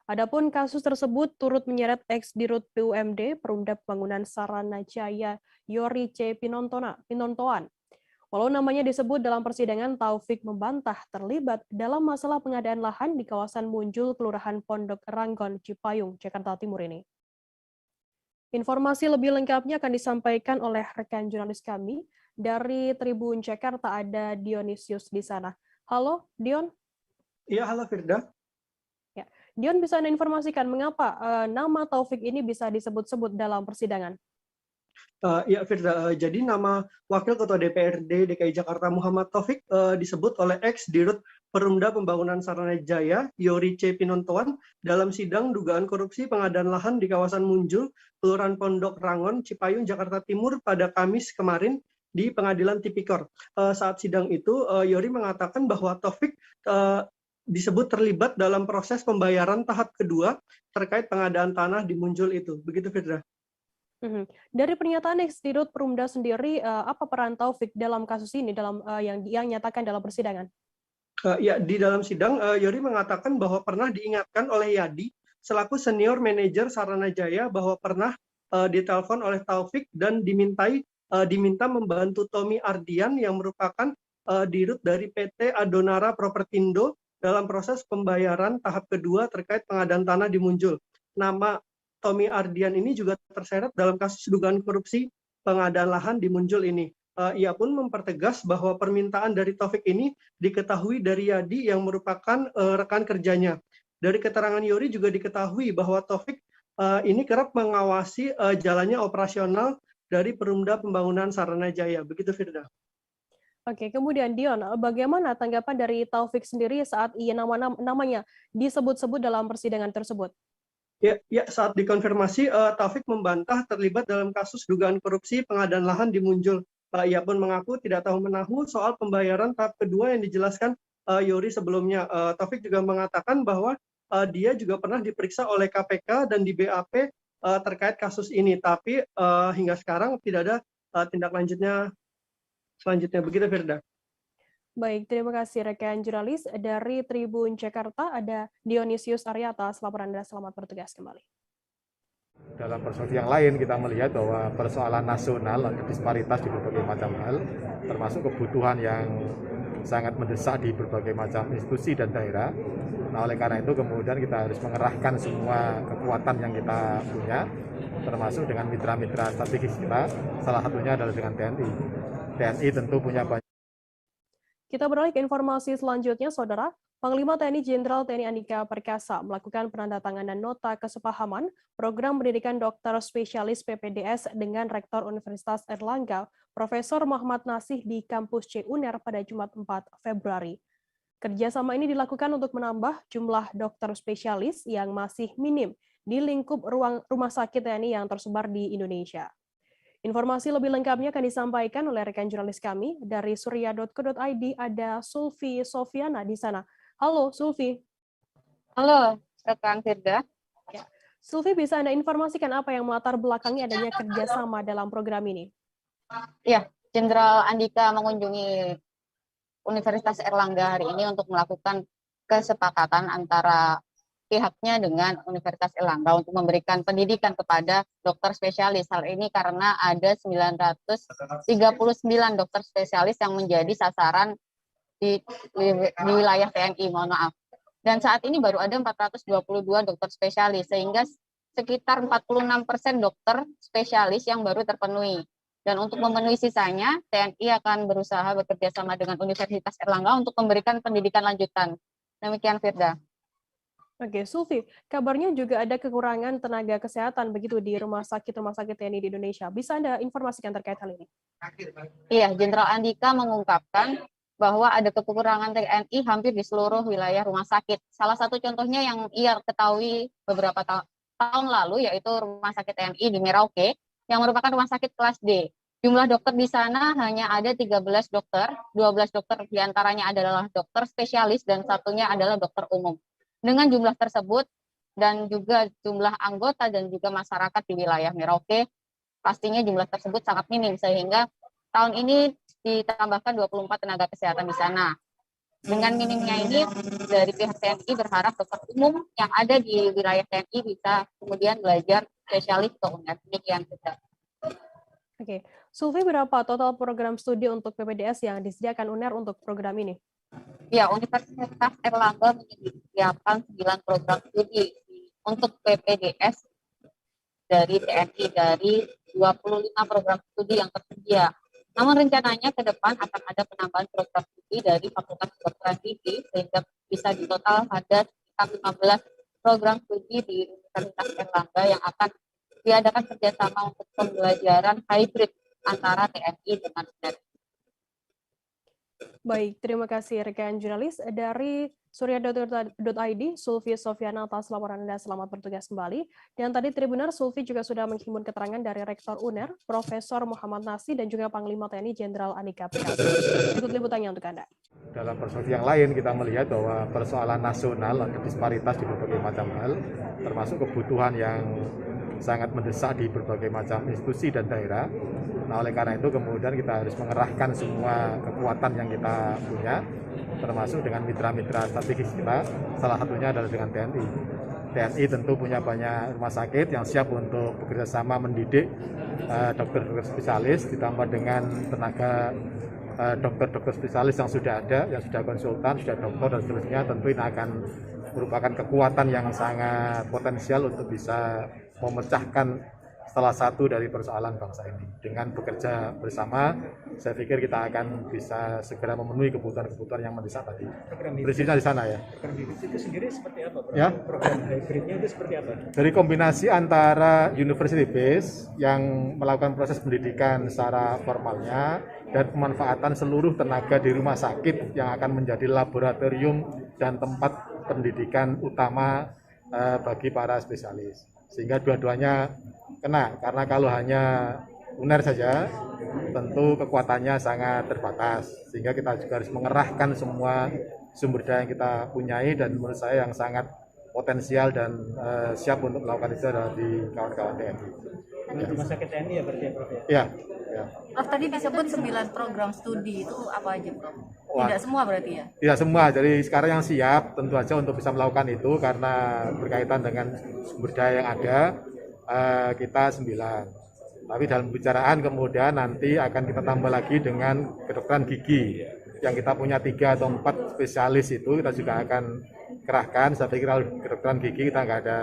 Adapun kasus tersebut turut menyeret ex-Dirut PUMD Perumda Pembangunan Saranajaya Yori C. Pinontoan. Walau namanya disebut dalam persidangan, Taufik membantah terlibat dalam masalah pengadaan lahan di kawasan Munjul, Kelurahan Pondok Ranggon, Cipayung, Jakarta Timur ini. Informasi lebih lengkapnya akan disampaikan oleh rekan jurnalis kami. Dari Tribun Jakarta ada Dionisius di sana. Halo, Dion. Iya, halo Firda. Ya, Dion bisa Anda informasikan mengapa nama Taufik ini bisa disebut-sebut dalam persidangan? Ya Firda, jadi nama Wakil Ketua DPRD DKI Jakarta Muhammad Taufik disebut oleh ex-Dirut Perumda Pembangunan Saranajaya Yori C. Pinontoan dalam sidang dugaan korupsi pengadaan lahan di kawasan Munjul, Kelurahan Pondok Rangon, Cipayung, Jakarta Timur pada Kamis kemarin di Pengadilan Tipikor. Saat sidang itu, Yori mengatakan bahwa Taufik disebut terlibat dalam proses pembayaran tahap kedua terkait pengadaan tanah di Munjul itu. Begitu, Firda. Dari pernyataan ex-Dirut Perumda sendiri, apa peran Taufik dalam kasus ini, dalam yang nyatakan dalam persidangan? Ya, di dalam sidang, Yori mengatakan bahwa pernah diingatkan oleh Yadi selaku senior manajer Saranajaya bahwa pernah ditelepon oleh Taufik dan diminta membantu Tommy Ardian yang merupakan dirut dari PT Adonara Propertindo dalam proses pembayaran tahap kedua terkait pengadaan tanah di Munjul. Nama Tommy Ardian ini juga terseret dalam kasus dugaan korupsi pengadaan lahan di Munjul ini. Ia pun mempertegas bahwa permintaan dari Taufik ini diketahui dari Yadi yang merupakan rekan kerjanya. Dari keterangan Yori juga diketahui bahwa Taufik ini kerap mengawasi jalannya operasional dari Perumda Pembangunan Saranajaya. Begitu, Firda. Oke, kemudian Dion, bagaimana tanggapan dari Taufik sendiri saat namanya disebut-sebut dalam persidangan tersebut? Ya, saat dikonfirmasi, Taufik membantah terlibat dalam kasus dugaan korupsi pengadaan lahan di Munjul. Ia pun mengaku tidak tahu menahu soal pembayaran tahap kedua yang dijelaskan Yori sebelumnya. Taufik juga mengatakan bahwa dia juga pernah diperiksa oleh KPK dan di BAP terkait kasus ini, tapi hingga sekarang tidak ada tindak lanjutnya selanjutnya. Begitu, Firda. Baik, terima kasih rekan jurnalis dari Tribun Jakarta, ada Dionisius Aryata. Laporan Anda, selamat bertugas kembali. Dalam perspektif yang lain, kita melihat bahwa persoalan nasional, disparitas di berbagai macam hal, termasuk kebutuhan yang sangat mendesak di berbagai macam institusi dan daerah. Nah, oleh karena itu kemudian kita harus mengerahkan semua kekuatan yang kita punya, termasuk dengan mitra-mitra strategis kita, salah satunya adalah dengan TNI. TNI tentu punya banyak. Kita beralih ke informasi selanjutnya, Saudara. Panglima TNI Jenderal TNI Andika Perkasa melakukan penandatanganan nota kesepahaman program pendidikan dokter spesialis PPDS dengan Rektor Universitas Airlangga, Profesor Muhammad Nasih di kampus C UNER pada Jumat 4 Februari. Kerjasama ini dilakukan untuk menambah jumlah dokter spesialis yang masih minim di lingkup rumah sakit TNI yang tersebar di Indonesia. Informasi lebih lengkapnya akan disampaikan oleh rekan jurnalis kami dari surya.co.id, ada Sulfi Sofiana di sana. Halo Sulfi. Halo rekan Firda. Ya. Sulfi, bisa Anda informasikan apa yang melatar belakangi adanya kerjasama dalam program ini? Ya, Jenderal Andika mengunjungi Universitas Airlangga hari ini untuk melakukan kesepakatan antara pihaknya dengan Universitas Airlangga untuk memberikan pendidikan kepada dokter spesialis. Hal ini karena ada 939 dokter spesialis yang menjadi sasaran di wilayah TNI, mohon maaf. Dan saat ini baru ada 422 dokter spesialis, sehingga sekitar 46% dokter spesialis yang baru terpenuhi. Dan untuk memenuhi sisanya, TNI akan berusaha bekerja sama dengan Universitas Airlangga untuk memberikan pendidikan lanjutan. Demikian, Firda. Oke, Sulfi, kabarnya juga ada kekurangan tenaga kesehatan begitu di rumah sakit TNI di Indonesia. Bisa Anda informasikan terkait hal ini? Iya, Jenderal Andika mengungkapkan bahwa ada kekurangan TNI hampir di seluruh wilayah rumah sakit. Salah satu contohnya yang ia ketahui beberapa tahun lalu, yaitu rumah sakit TNI di Merauke, yang merupakan rumah sakit kelas D. Jumlah dokter di sana hanya ada 13 dokter, 12 dokter diantaranya adalah dokter spesialis dan satunya adalah dokter umum. Dengan jumlah tersebut dan juga jumlah anggota dan juga masyarakat di wilayah Merauke, pastinya jumlah tersebut sangat minim, sehingga tahun ini ditambahkan 24 tenaga kesehatan di sana. Dengan minimnya ini, dari pihak TNI berharap dokter umum yang ada di wilayah TNI bisa kemudian belajar spesialis ke UNER. Demikian kita. Oke, Sulfi, berapa total program studi untuk PPDS yang disediakan UNER untuk program ini? Ya, Universitas Airlangga menyediakan 9 program studi untuk PPDS dari TNI dari 25 program studi yang tersedia. Namun rencananya ke depan akan ada penambahan program studi dari Fakultas Kedokteran Gigi sehingga bisa di total ada sekitar 15 program studi di Universitas Airlangga yang akan diadakan kerjasama untuk pembelajaran hybrid antara TNI dengan UNER. Baik, terima kasih rekan jurnalis dari surya.co.id, Sulfi Sofiana atas laporan Anda. Selamat bertugas kembali. Dan tadi Tribuner, Sulfi juga sudah menghimpun keterangan dari Rektor UNER, Profesor Muhammad Nasih, dan juga Panglima TNI Jenderal Andika Perkasa. Ikut liputannya untuk Anda. Dalam perspektif yang lain, kita melihat bahwa persoalan nasional, disparitas di berbagai macam hal, termasuk kebutuhan yang sangat mendesak di berbagai macam institusi dan daerah. Nah, oleh karena itu kemudian kita harus mengerahkan semua kekuatan yang kita punya, termasuk dengan mitra-mitra strategis kita, salah satunya adalah dengan TNI. TNI tentu punya banyak rumah sakit yang siap untuk bekerja sama mendidik dokter-dokter spesialis, ditambah dengan tenaga dokter-dokter spesialis yang sudah ada, yang sudah konsultan, sudah dokter dan seterusnya. Tentu ini akan merupakan kekuatan yang sangat potensial untuk bisa memecahkan salah satu dari persoalan bangsa ini. Dengan bekerja bersama, saya pikir kita akan bisa segera memenuhi kebutuhan-kebutuhan yang mendesak tadi. Prinsipnya di sana ya. Program hybrid itu sendiri seperti apa, Prof? Ya? Program hybridnya itu seperti apa? Dari kombinasi antara university base yang melakukan proses pendidikan secara formalnya dan pemanfaatan seluruh tenaga di rumah sakit yang akan menjadi laboratorium dan tempat pendidikan utama bagi para spesialis. Sehingga dua-duanya kena, karena kalau hanya UNER saja tentu kekuatannya sangat terbatas, sehingga kita juga harus mengerahkan semua sumber daya yang kita punyai, dan menurut saya yang sangat potensial dan siap untuk melakukan itu adalah di kawan-kawan TNI. Rumah sakit TNI ya berarti ya, Prof? Ya. Prof, tadi disebut 9 program studi, itu apa aja, Prof? Tidak semua berarti ya? Tidak semua, jadi sekarang yang siap tentu saja untuk bisa melakukan itu karena berkaitan dengan sumber daya yang ada, kita 9. Tapi dalam pembicaraan kemudian nanti akan kita tambah lagi dengan kedokteran gigi. Yang kita punya 3 atau 4 spesialis itu kita juga akan kerahkan. Saya pikir kalau kedokteran gigi kita nggak ada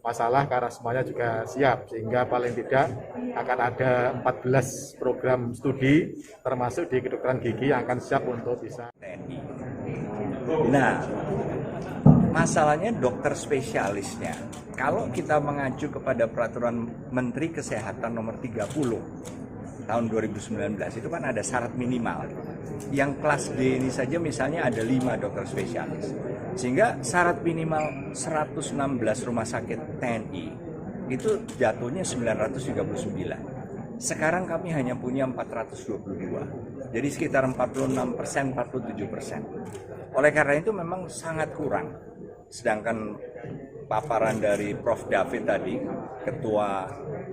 masalah karena semuanya juga siap, sehingga paling tidak akan ada 14 program studi termasuk di kedokteran gigi yang akan siap untuk bisa. Nah, masalahnya dokter spesialisnya. Kalau kita mengacu kepada peraturan Menteri Kesehatan nomor 30 tahun 2019 itu kan ada syarat minimal. Yang kelas D ini saja misalnya ada 5 dokter spesialis. Sehingga syarat minimal 116 rumah sakit TNI itu jatuhnya 939. Sekarang kami hanya punya 422. Jadi sekitar 46%, 47%. Oleh karena itu memang sangat kurang. Sedangkan paparan dari Prof. David tadi, Ketua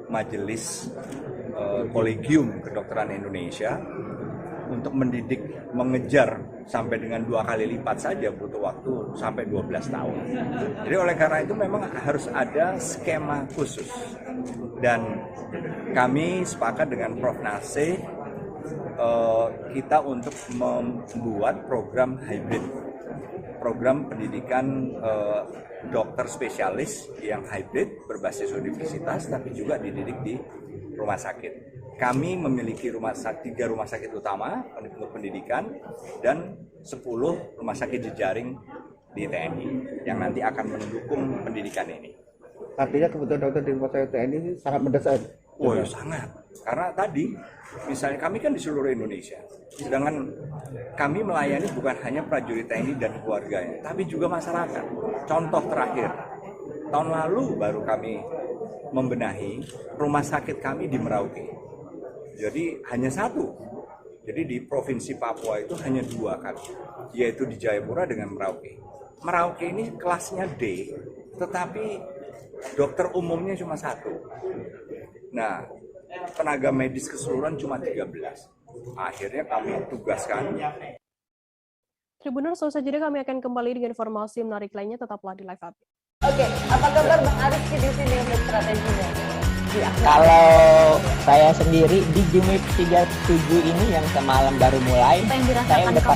Majelis Kolegium Kedokteran Indonesia, untuk mendidik, mengejar sampai dengan 2 kali lipat saja butuh waktu sampai 12 tahun. Jadi oleh karena itu memang harus ada skema khusus. Dan kami sepakat dengan Prof. Nasih, kita untuk membuat program hybrid, program pendidikan dokter spesialis yang hybrid berbasis universitas tapi juga dididik di rumah sakit. Kami memiliki 3 rumah sakit utama untuk pendidikan dan 10 rumah sakit jejaring di TNI yang nanti akan mendukung pendidikan ini. Artinya kebutuhan dokter di rumah sakit TNI ini sangat mendesak. Oh ya, sangat. Karena tadi misalnya kami kan di seluruh Indonesia, sedangkan kami melayani bukan hanya prajurit TNI dan keluarganya, tapi juga masyarakat. Contoh terakhir, tahun lalu baru kami membenahi rumah sakit kami di Merauke. Jadi hanya 1. Jadi di Provinsi Papua itu hanya 2 kan, yaitu di Jayapura dengan Merauke. Merauke ini kelasnya D, tetapi dokter umumnya cuma 1. Nah, tenaga medis keseluruhan cuma 13. Akhirnya kami tugaskan. Tribuners, saja kami akan kembali dengan informasi menarik lainnya, tetaplah di Live Update. Oke, apa kabar Bang Arief di sini untuk strateginya? Kalau saya sendiri di Jumip 37 ini yang semalam baru mulai, saya udah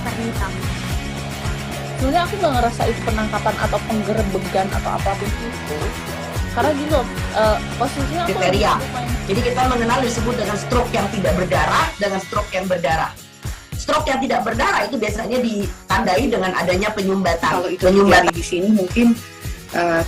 sebenarnya aku nggak ngerasa itu penangkapan atau penggerebegan atau apapun itu. Karena gini loh, posisinya aku kriteria. Jadi kita mengenal disebut dengan stroke yang tidak berdarah dengan stroke yang berdarah. Stroke yang tidak berdarah itu biasanya ditandai dengan adanya penyumbatan. Kalau itu terjadi di sini mungkin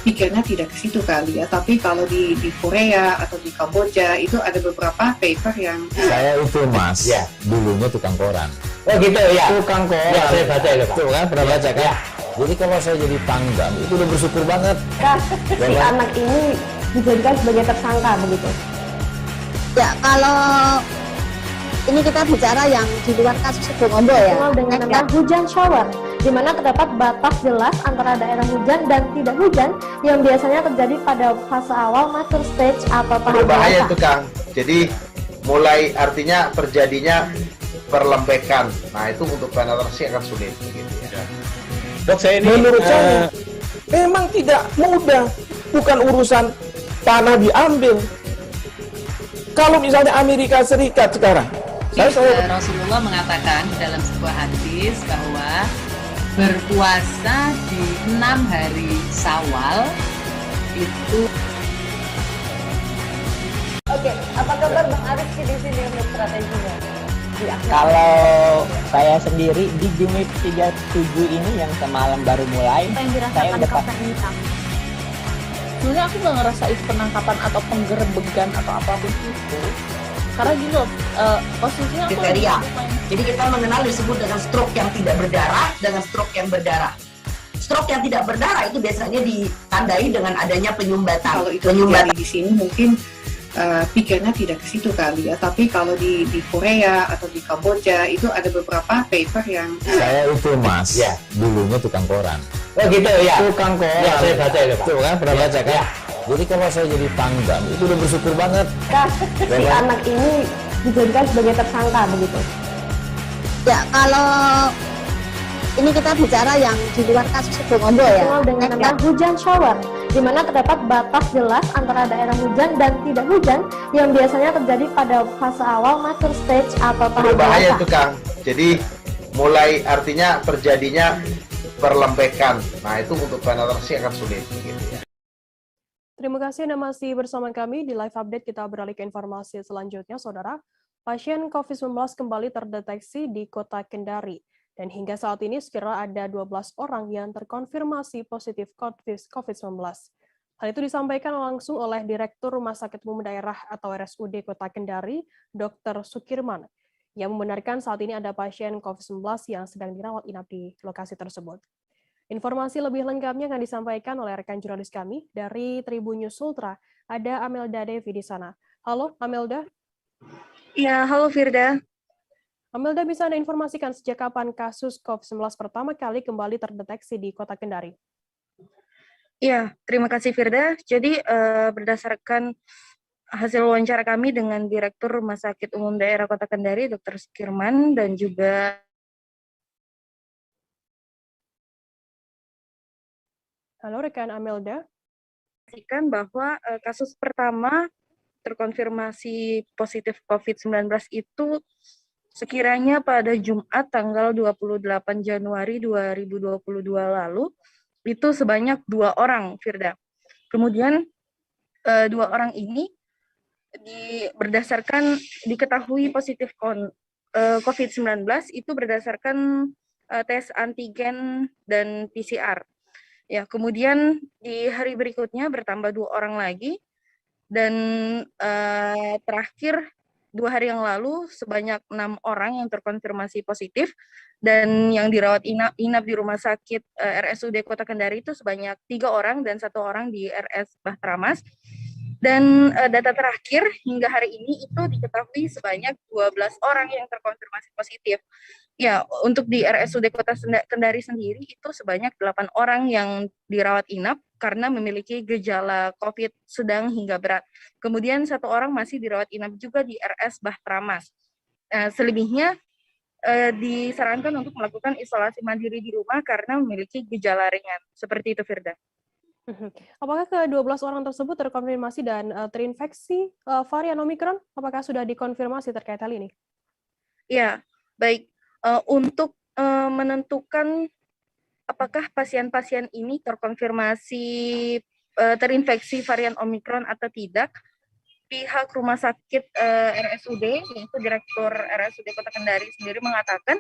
pikirnya tidak ke situ kali ya, tapi kalau di Korea atau di Kamboja itu ada beberapa paper yang saya itu mas, ya, dulunya tukang koran. Oh gitu ya, tukang koran. Ya, saya baca itu Pak. Tuh kan pernah baca kan? Ya. Jadi kalau saya jadi tanggam itu udah bersyukur banget. Si anak ini dijadikan sebagai tersangka begitu. Ya kalau ini kita bicara yang di luar kasus Sebongombo ya. Dengan nama hujan shower, di mana terdapat batas jelas antara daerah hujan dan tidak hujan yang biasanya terjadi pada fase awal mature stage atau tahap berbahaya itu Kang. Jadi mulai artinya terjadinya perlembekan. Nah itu untuk penetrasi akan sulit begitu ya. Dok, saya ini menurut saya memang tidak mudah, bukan urusan tanah diambil. Kalau misalnya Amerika Serikat sekarang, Rasulullah mengatakan dalam sebuah hadis bahwa berpuasa di 6 hari Syawal itu. Oke, apa kabar Bang Arief di sini untuk strateginya? Kalau saya sendiri di Jumip 37 ini yang semalam baru mulai, saya udah sebenarnya aku nggak ngerasa itu penangkapan atau penggerebegan atau apapun itu. Karena gini loh, posisinya aku kriteria. Jadi kita mengenal disebut dengan stroke yang tidak berdarah dengan stroke yang berdarah. Stroke yang tidak berdarah itu biasanya ditandai dengan adanya penyumbatan. Kalau itu terjadi di sini mungkin pikirnya tidak ke situ kali ya, tapi kalau di Korea atau di Kamboja itu ada beberapa paper yang saya itu mas, ya, dulunya tukang koran. Oh gitu ya, tukang koran. Ya, saya baca itu Pak. Tuh kan pernah baca kan? Ya. Jadi kalau saya jadi tanggam itu udah bersyukur banget. Si anak ini dijadikan sebagai tersangka begitu. Ya kalau ini kita bicara yang di luar kasus Sebongombo ya. Dengan nama hujan shower, di mana terdapat batas jelas antara daerah hujan dan tidak hujan yang biasanya terjadi pada fase awal mature stage atau tahap berbahaya itu Kang. Jadi mulai artinya terjadinya perlembekan. Nah itu untuk penetrasi akan sulit begitu ya. Terima kasih Anda masih bersama kami di Live Update. Kita beralih ke informasi selanjutnya, Saudara. Pasien COVID-19 kembali terdeteksi di Kota Kendari. Dan hingga saat ini sekira ada 12 orang yang terkonfirmasi positif COVID-19. Hal itu disampaikan langsung oleh Direktur Rumah Sakit Umum Daerah atau RSUD Kota Kendari, Dr. Sukirman, yang membenarkan saat ini ada pasien COVID-19 yang sedang dirawat inap di lokasi tersebut. Informasi lebih lengkapnya akan disampaikan oleh rekan jurnalis kami dari Tribun News Ultra. Ada Amelda Devi di sana. Halo, Amelda. Ya, halo Firda. Amelda, bisa Anda informasikan sejak kapan kasus COVID-19 pertama kali kembali terdeteksi di Kota Kendari? Ya, terima kasih Firda. Jadi berdasarkan hasil wawancara kami dengan Direktur Rumah Sakit Umum Daerah Kota Kendari, Dr. Sukirman, dan juga Halo rekan Amelda. Bahwa kasus pertama terkonfirmasi positif COVID-19 itu sekiranya pada Jumat tanggal 28 Januari 2022 lalu, itu sebanyak 2 orang, Firda. Kemudian 2 orang ini berdasarkan diketahui positif COVID-19 itu berdasarkan tes antigen dan PCR. Ya, kemudian di hari berikutnya bertambah 2 orang lagi, dan terakhir 2 hari yang lalu sebanyak 6 orang yang terkonfirmasi positif, dan yang dirawat inap di Rumah Sakit RSUD Kota Kendari itu sebanyak 3 orang dan 1 orang di RS Bahtramas. Dan data terakhir hingga hari ini itu diketahui sebanyak 12 orang yang terkonfirmasi positif. Ya, untuk di RSUD Kota Kendari sendiri itu sebanyak 8 orang yang dirawat inap karena memiliki gejala COVID sedang hingga berat. Kemudian 1 orang masih dirawat inap juga di RS Bahtramas. Selebihnya disarankan untuk melakukan isolasi mandiri di rumah karena memiliki gejala ringan. Seperti itu, Firda. Apakah ke-12 orang tersebut terkonfirmasi dan terinfeksi varian Omikron? Apakah sudah dikonfirmasi terkait hal ini? Ya, baik. Untuk menentukan apakah pasien-pasien ini terkonfirmasi terinfeksi varian Omikron atau tidak, pihak Rumah Sakit RSUD, yaitu Direktur RSUD Kota Kendari sendiri mengatakan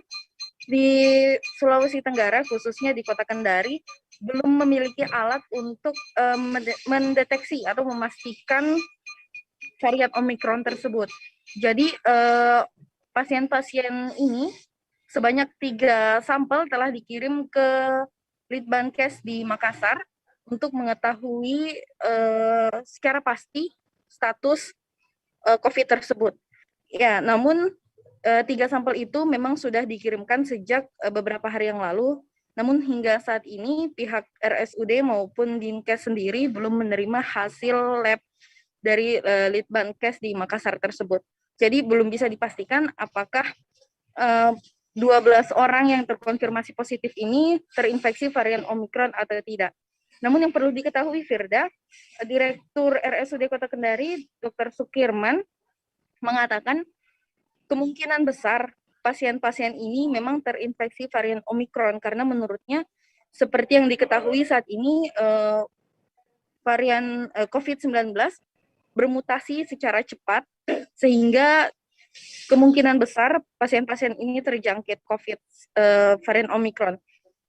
di Sulawesi Tenggara, khususnya di Kota Kendari, belum memiliki alat untuk mendeteksi atau memastikan varian Omikron tersebut. Jadi pasien-pasien ini sebanyak 3 sampel telah dikirim ke Litbangkes di Makassar untuk mengetahui secara pasti status COVID tersebut. Ya, namun 3 sampel itu memang sudah dikirimkan sejak beberapa hari yang lalu. Namun hingga saat ini pihak RSUD maupun Dinkes sendiri belum menerima hasil lab dari Litbangkes di Makassar tersebut. Jadi belum bisa dipastikan apakah 12 orang yang terkonfirmasi positif ini terinfeksi varian Omikron atau tidak. Namun yang perlu diketahui, Firda, Direktur RSUD Kota Kendari, Dr. Sukirman, mengatakan kemungkinan besar pasien-pasien ini memang terinfeksi varian Omikron karena menurutnya seperti yang diketahui saat ini varian COVID-19 bermutasi secara cepat sehingga kemungkinan besar pasien-pasien ini terjangkit COVID varian Omikron.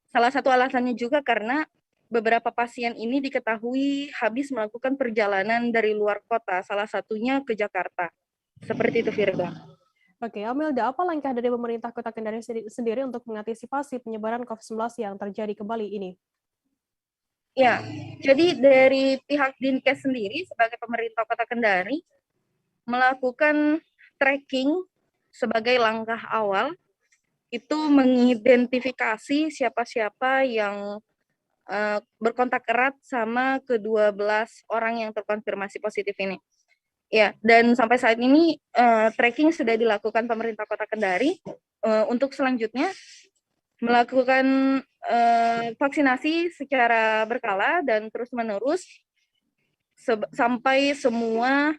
Salah satu alasannya juga karena beberapa pasien ini diketahui habis melakukan perjalanan dari luar kota, salah satunya ke Jakarta. Seperti itu, Firda. Oke, Amelda, apa langkah dari pemerintah Kota Kendari sendiri untuk mengantisipasi penyebaran COVID-19 yang terjadi kembali ini? Ya, jadi dari pihak Dinkes sendiri sebagai pemerintah Kota Kendari melakukan tracking sebagai langkah awal, itu mengidentifikasi siapa-siapa yang berkontak erat sama ke-12 orang yang terkonfirmasi positif ini. Ya, dan sampai saat ini tracking sudah dilakukan pemerintah Kota Kendari. Untuk selanjutnya melakukan vaksinasi secara berkala dan terus-menerus sampai semua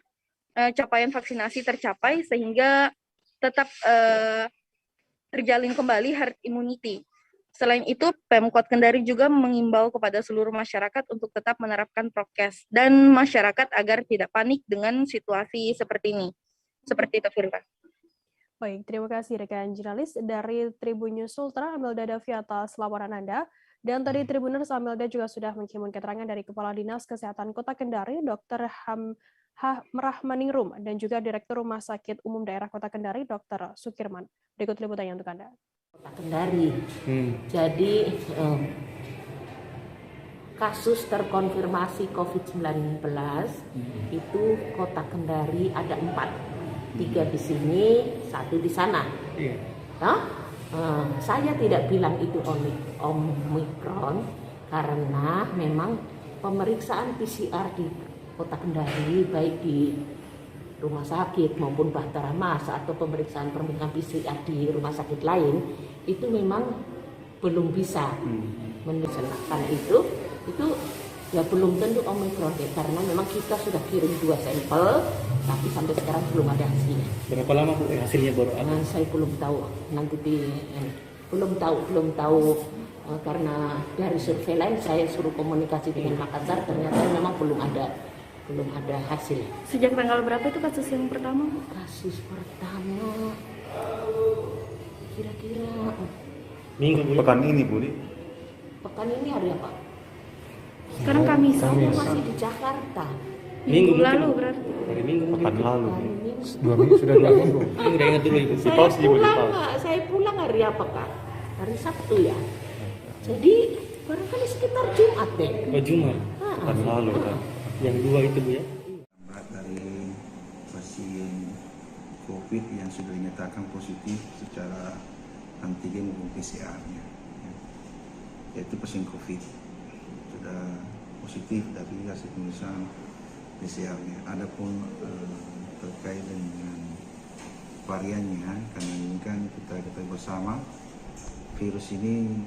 capaian vaksinasi tercapai sehingga tetap terjalin kembali herd immunity. Selain itu, Pemkot Kendari juga mengimbau kepada seluruh masyarakat untuk tetap menerapkan prokes dan masyarakat agar tidak panik dengan situasi seperti ini. Seperti itu, Firda. Baik, terima kasih rekan jurnalis dari Tribun News Ultra, Amelda Devi atas laporan Anda. Dan tadi Tribuners Amelda juga sudah menghimpun keterangan dari Kepala Dinas Kesehatan Kota Kendari, Dr. Rahmaningrum, dan juga Direktur Rumah Sakit Umum Daerah Kota Kendari, Dr. Sukirman. Berikut liputannya untuk Anda. Kota Kendari. Jadi kasus terkonfirmasi COVID-19 itu Kota Kendari ada 4. 3 di sini, 1 di sana. Saya tidak bilang itu Omikron karena memang pemeriksaan PCR di Kota Kendari baik di rumah sakit maupun Bahtera Mas atau pemeriksaan PCR di rumah sakit lain itu memang belum bisa menunjukkan itu ya belum tentu Omikron ya, karena memang kita sudah kirim 2 sampel tapi sampai sekarang belum ada hasilnya. Berapa lama Bu hasilnya baru ada? Saya belum tahu, nanti belum tahu karena dari surveillance saya suruh komunikasi dengan Makassar, ternyata memang belum ada hasil. Sejak tanggal berapa itu kasus yang pertama? Kasus pertama kira-kira pekan ini Bu. Pekan ini hari apa? Sekarang Kamis. Saya masih di Jakarta. Minggu lalu berarti. Hari Minggu pekan lalu. 2 minggu sudah 2 minggu. Udah ingat dulu Ibu. Saya pulang hari apa Kak? Hari Sabtu ya. Jadi barangkali sekitar Jumat deh. Oh Jumat. Pekan lalu kan. Yang 2 itu Bu ya. Dari pasien COVID yang sudah dinyatakan positif secara antigen maupun PCR-nya, yaitu pasien COVID sudah positif dari hasil pemeriksaan PCR-nya. Adapun terkait dengan variannya, karena ini kan kita ketahui bersama virus ini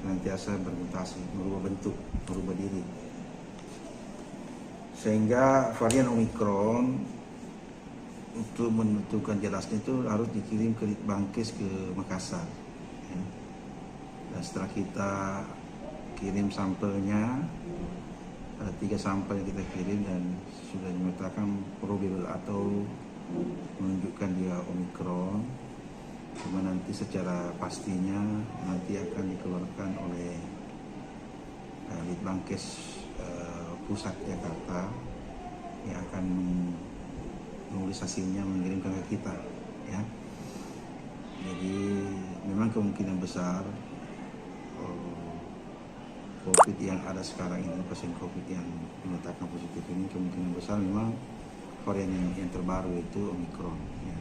senantiasa bermutasi, merubah bentuk, merubah diri, sehingga varian Omikron untuk menentukan jelasnya itu harus dikirim ke Litbangkes ke Makassar. Dan setelah kita kirim sampelnya, ada 3 sampel yang kita kirim dan sudah dinyatakan probable atau menunjukkan dia Omikron. Cuma nanti secara pastinya nanti akan dikeluarkan oleh Litbangkes Pusat Jakarta yang akan menulis hasilnya mengirimkan ke kita, ya. Jadi memang kemungkinan besar COVID yang ada sekarang ini, pasien COVID yang dinyatakan positif ini, kemungkinan besar memang varian yang terbaru itu Omikron, ya.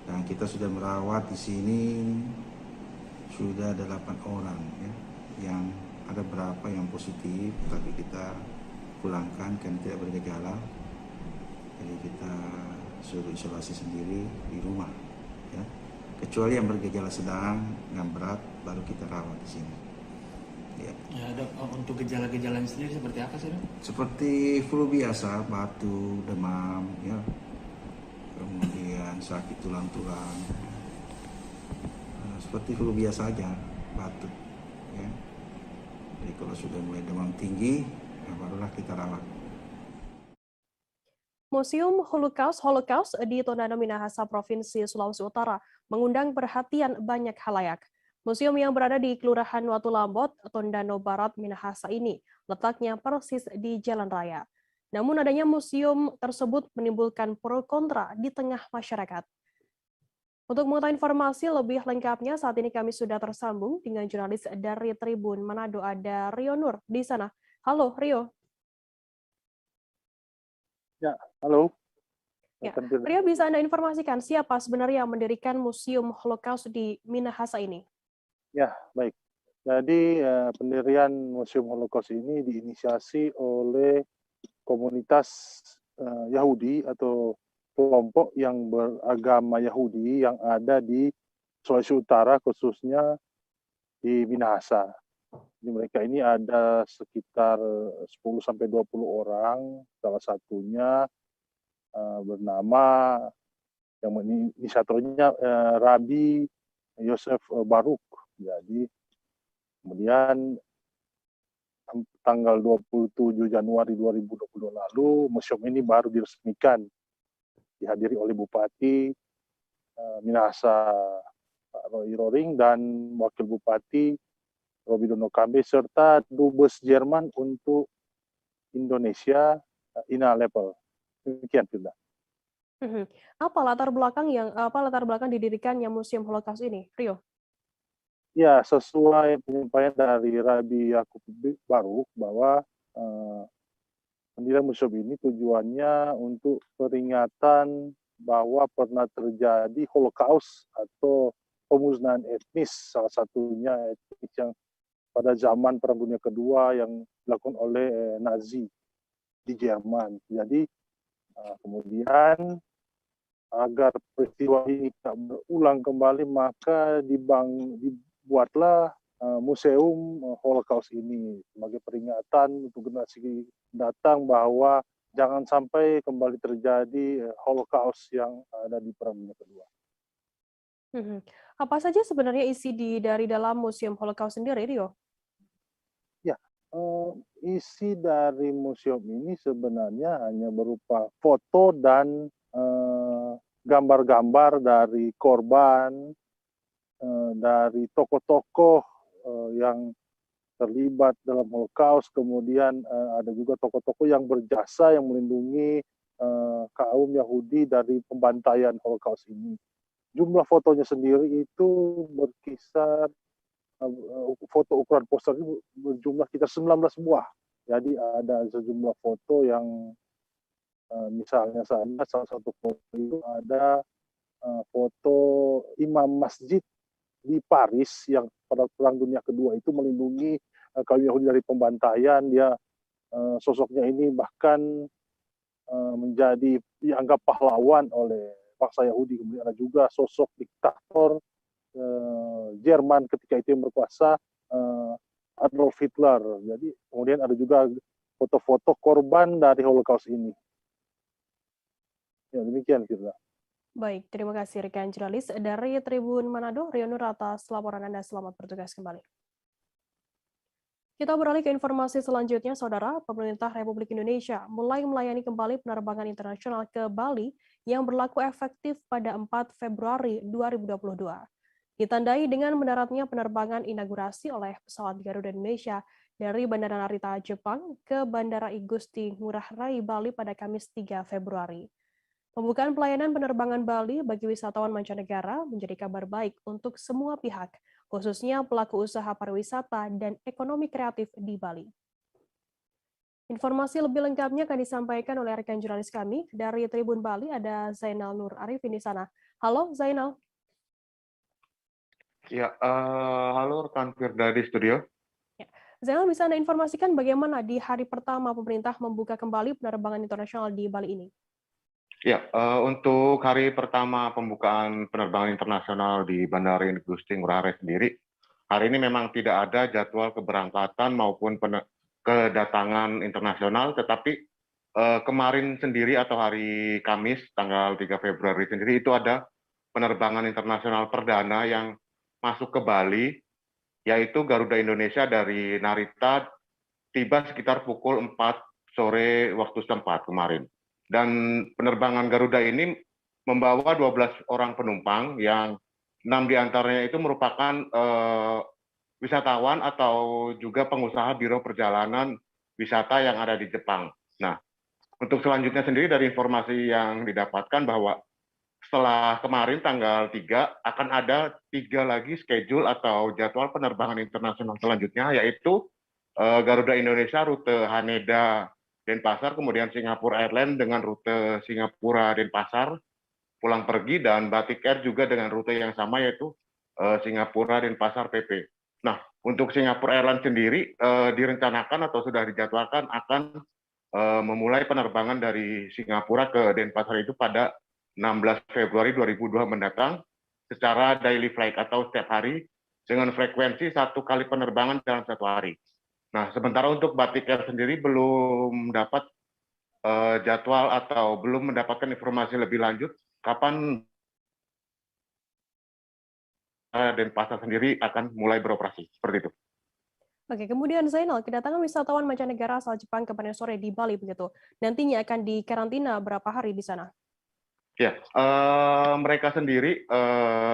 Dan kita sudah merawat di sini sudah ada 8 orang, ya, yang ada berapa yang positif, tapi kita pulangkan karena tidak bergejala. Jadi kita suruh isolasi sendiri di rumah, ya. Kecuali yang bergejala sedang dan berat baru kita rawat di sini. Ya. Dok, untuk gejala-gejala sendiri seperti apa sih, Dok? Seperti flu biasa, batuk, demam, ya. Kemudian sakit tulang-tulang. Seperti flu biasa aja, batuk, ya. Jadi kalau sudah mulai demam tinggi, ya barulah kita rawat. Museum Holocaust di Tondano Minahasa, Provinsi Sulawesi Utara mengundang perhatian banyak khalayak. Museum yang berada di Kelurahan Watu Lambot, Tondano Barat, Minahasa ini letaknya persis di jalan raya. Namun adanya museum tersebut menimbulkan pro kontra di tengah masyarakat. Untuk mengetahui informasi lebih lengkapnya, saat ini kami sudah tersambung dengan jurnalis dari Tribun Manado, ada Rio Nur di sana. Halo Rio. Ya, halo. Ya, Rio, bisa Anda informasikan siapa sebenarnya yang mendirikan Museum Holocaust di Minahasa ini? Ya, baik. Jadi pendirian Museum Holocaust ini diinisiasi oleh komunitas Yahudi atau kelompok yang beragama Yahudi yang ada di Sulawesi Utara, khususnya di Minahasa. Jadi mereka ini ada sekitar 10-20 orang, salah satunya bernama yang inisiatornya Rabi Yosef Baruk. Jadi kemudian tanggal 27 Januari 2020 lalu museum ini baru diresmikan, dihadiri oleh Bupati Minahasa Pak Roy Roring dan Wakil Bupati Robi Dono Kambe, serta Dubes Jerman untuk Indonesia INA level. Demikian, Firda. Apa latar belakang didirikannya Museum Holocaust ini, Rio? Ya, sesuai penyampaian dari Rabi Yakub Baruk bahwa pendirian museum ini tujuannya untuk peringatan bahwa pernah terjadi Holocaust atau pemusnahan etnis, salah satunya etnis yang pada zaman Perang Dunia Kedua yang dilakukan oleh Nazi di Jerman. Jadi kemudian agar peristiwa ini tidak berulang kembali, maka dibuatlah Museum Holocaust ini sebagai peringatan untuk generasi datang bahwa jangan sampai kembali terjadi Holocaust yang ada di Perang Dunia Kedua. Apa saja sebenarnya isi dari dalam Museum Holocaust sendiri, Rio? Ya, isi dari museum ini sebenarnya hanya berupa foto dan gambar-gambar dari korban, dari tokoh-tokoh yang terlibat dalam Holocaust, kemudian ada juga tokoh-tokoh yang berjasa yang melindungi kaum Yahudi dari pembantaian Holocaust ini. Jumlah fotonya sendiri itu berkisar, foto ukuran poster itu berjumlah sekitar 19 buah. Jadi ada sejumlah foto yang misalnya salah satu foto itu ada foto imam masjid di Paris yang pada Perang Dunia Kedua itu melindungi kaum Yahudi dari pembantaian. Dia sosoknya ini bahkan menjadi dianggap pahlawan oleh bangsa Yahudi. Kemudian ada juga sosok diktator Jerman ketika itu yang berkuasa, Adolf Hitler. Jadi kemudian ada juga foto-foto korban dari Holocaust ini. Ya, demikian, Firda. Baik, terima kasih rekan jurnalis dari Tribun Manado, Rio Nur atas laporan Anda. Selamat bertugas kembali. Kita beralih ke informasi selanjutnya, Saudara. Pemerintah Republik Indonesia mulai melayani kembali penerbangan internasional ke Bali yang berlaku efektif pada 4 Februari 2022. Ditandai dengan mendaratnya penerbangan inaugurasi oleh pesawat Garuda Indonesia dari Bandara Narita, Jepang ke Bandara I Gusti Ngurah Rai, Bali pada Kamis 3 Februari. Pembukaan pelayanan penerbangan Bali bagi wisatawan mancanegara menjadi kabar baik untuk semua pihak, khususnya pelaku usaha pariwisata dan ekonomi kreatif di Bali. Informasi lebih lengkapnya akan disampaikan oleh rekan jurnalis kami dari Tribun Bali, ada Zainal Nur Arifin di sana. Halo Zainal. Ya, halo rekan Firda di studio. Ya. Zainal, bisa Anda informasikan bagaimana di hari pertama pemerintah membuka kembali penerbangan internasional di Bali ini? Ya, untuk hari pertama pembukaan penerbangan internasional di Bandara I Gusti Ngurah Rai sendiri, hari ini memang tidak ada jadwal keberangkatan maupun kedatangan internasional, tetapi kemarin sendiri atau hari Kamis tanggal 3 Februari sendiri itu ada penerbangan internasional perdana yang masuk ke Bali, yaitu Garuda Indonesia dari Narita tiba sekitar pukul 4 sore waktu setempat kemarin. Dan penerbangan Garuda ini membawa 12 orang penumpang yang 6 diantaranya itu merupakan wisatawan atau juga pengusaha biro perjalanan wisata yang ada di Jepang. Nah, untuk selanjutnya sendiri dari informasi yang didapatkan bahwa setelah kemarin tanggal 3 akan ada 3 lagi schedule atau jadwal penerbangan internasional selanjutnya, yaitu Garuda Indonesia rute Haneda Denpasar, kemudian Singapura Airlines dengan rute Singapura Denpasar pulang pergi, dan Batik Air juga dengan rute yang sama yaitu Singapura Denpasar PP. Nah, untuk Singapura Airlines sendiri direncanakan atau sudah dijadwalkan akan memulai penerbangan dari Singapura ke Denpasar itu pada 16 Februari 2002 mendatang secara daily flight atau setiap hari dengan frekuensi 1 kali penerbangan dalam 1 hari. Nah, sementara untuk Batik Air sendiri belum dapat jadwal atau belum mendapatkan informasi lebih lanjut kapan Denpasar sendiri akan mulai beroperasi. Seperti itu. Oke, kemudian Zainal, kedatangan wisatawan mancanegara asal Jepang ke Bandar Sore di Bali begitu, nantinya akan dikarantina berapa hari di sana? Ya, mereka sendiri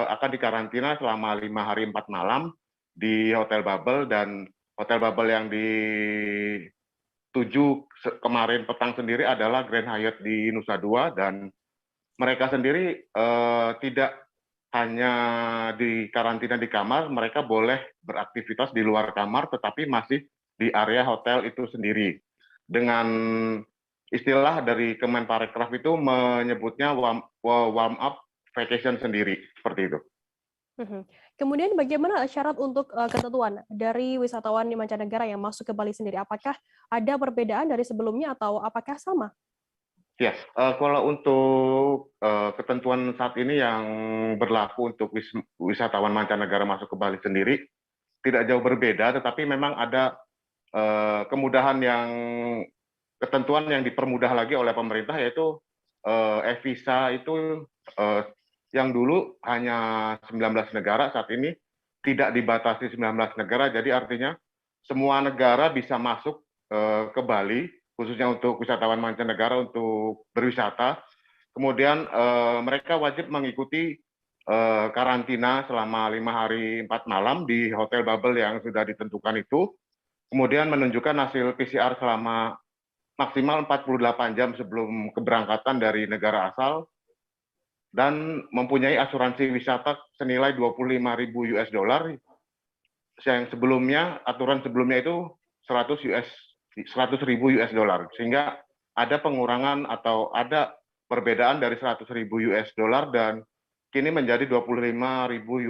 akan dikarantina selama 5 hari 4 malam di Hotel Bubble, dan Hotel Bubble yang dituju kemarin petang sendiri adalah Grand Hyatt di Nusa Dua, dan mereka sendiri tidak hanya di karantina di kamar, mereka boleh beraktivitas di luar kamar tetapi masih di area hotel itu sendiri. Dengan istilah dari Kemenparekraf itu menyebutnya warm up vacation sendiri, seperti itu. Kemudian bagaimana syarat untuk ketentuan dari wisatawan di mancanegara yang masuk ke Bali sendiri? Apakah ada perbedaan dari sebelumnya atau apakah sama? Ya, kalau untuk ketentuan saat ini yang berlaku untuk wisatawan mancanegara masuk ke Bali sendiri tidak jauh berbeda, tetapi memang ada kemudahan ketentuan yang dipermudah lagi oleh pemerintah, yaitu e-visa itu yang dulu hanya 19 negara, saat ini tidak dibatasi 19 negara, jadi artinya semua negara bisa masuk ke Bali, khususnya untuk wisatawan mancanegara untuk berwisata. Kemudian mereka wajib mengikuti karantina selama 5 hari 4 malam di Hotel Bubble yang sudah ditentukan itu, kemudian menunjukkan hasil PCR selama maksimal 48 jam sebelum keberangkatan dari negara asal, dan mempunyai asuransi wisata senilai 25.000 US dollar, yang sebelumnya, aturan sebelumnya itu 100.000 US dollar, sehingga ada pengurangan atau ada perbedaan dari 100.000 US dollar dan kini menjadi 25.000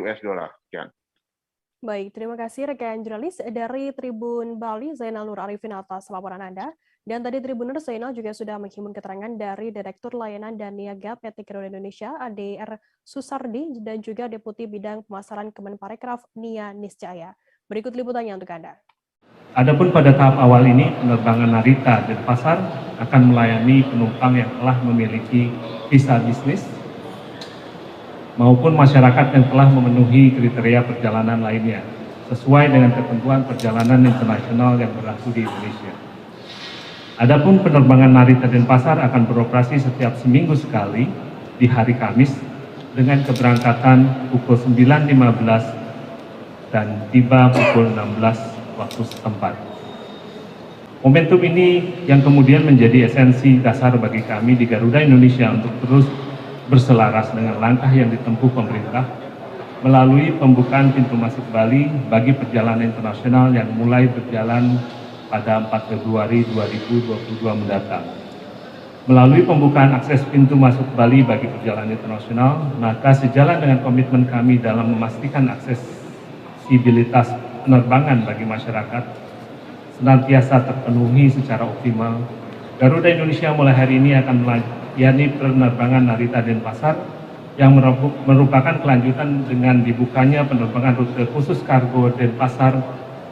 US dollar. Sekian. Baik, terima kasih rekan jurnalis dari Tribun Bali, Zainal Nur Arifin atas laporan Anda. Dan tadi Tribuners Zainal juga sudah menghimpun keterangan dari Direktur Layanan dan Niaga PT Garuda Indonesia, ADR Susardi, dan juga Deputi Bidang Pemasaran Kemenparekraf, Nia Niscaya. Berikut liputannya untuk Anda. Adapun pada tahap awal ini, penerbangan Narita dan Pasar akan melayani penumpang yang telah memiliki visa bisnis maupun masyarakat yang telah memenuhi kriteria perjalanan lainnya, sesuai dengan ketentuan perjalanan internasional yang berlaku di Indonesia. Adapun penerbangan Narita dan Pasar akan beroperasi setiap seminggu sekali di hari Kamis dengan keberangkatan pukul 9.15 dan tiba pukul 16 waktu setempat. Momentum ini yang kemudian menjadi esensi dasar bagi kami di Garuda Indonesia untuk terus berselaras dengan langkah yang ditempuh pemerintah melalui pembukaan pintu masuk Bali bagi perjalanan internasional yang mulai berjalan pada 4 Februari 2022 mendatang. Melalui pembukaan akses pintu masuk Bali bagi perjalanan internasional, maka sejalan dengan komitmen kami dalam memastikan aksesibilitas penerbangan bagi masyarakat senantiasa terpenuhi secara optimal, Garuda Indonesia mulai hari ini akan melayani penerbangan Narita dan Pasar yang merupakan kelanjutan dengan dibukanya penerbangan rute khusus kargo Denpasar,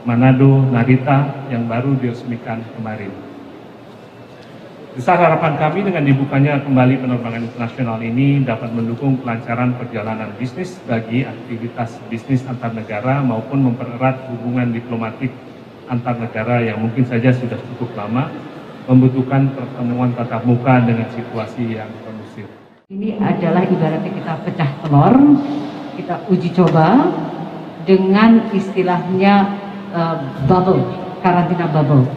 Manado, Narita yang baru diresmikan kemarin. Besar harapan kami dengan dibukanya kembali penerbangan internasional ini dapat mendukung kelancaran perjalanan bisnis bagi aktivitas bisnis antar negara maupun mempererat hubungan diplomatik antar negara yang mungkin saja sudah cukup lama membutuhkan pertemuan tatap muka dengan situasi yang kondusif. Ini adalah ibaratnya kita pecah telur, kita uji coba dengan istilahnya bubble, karantina bubble.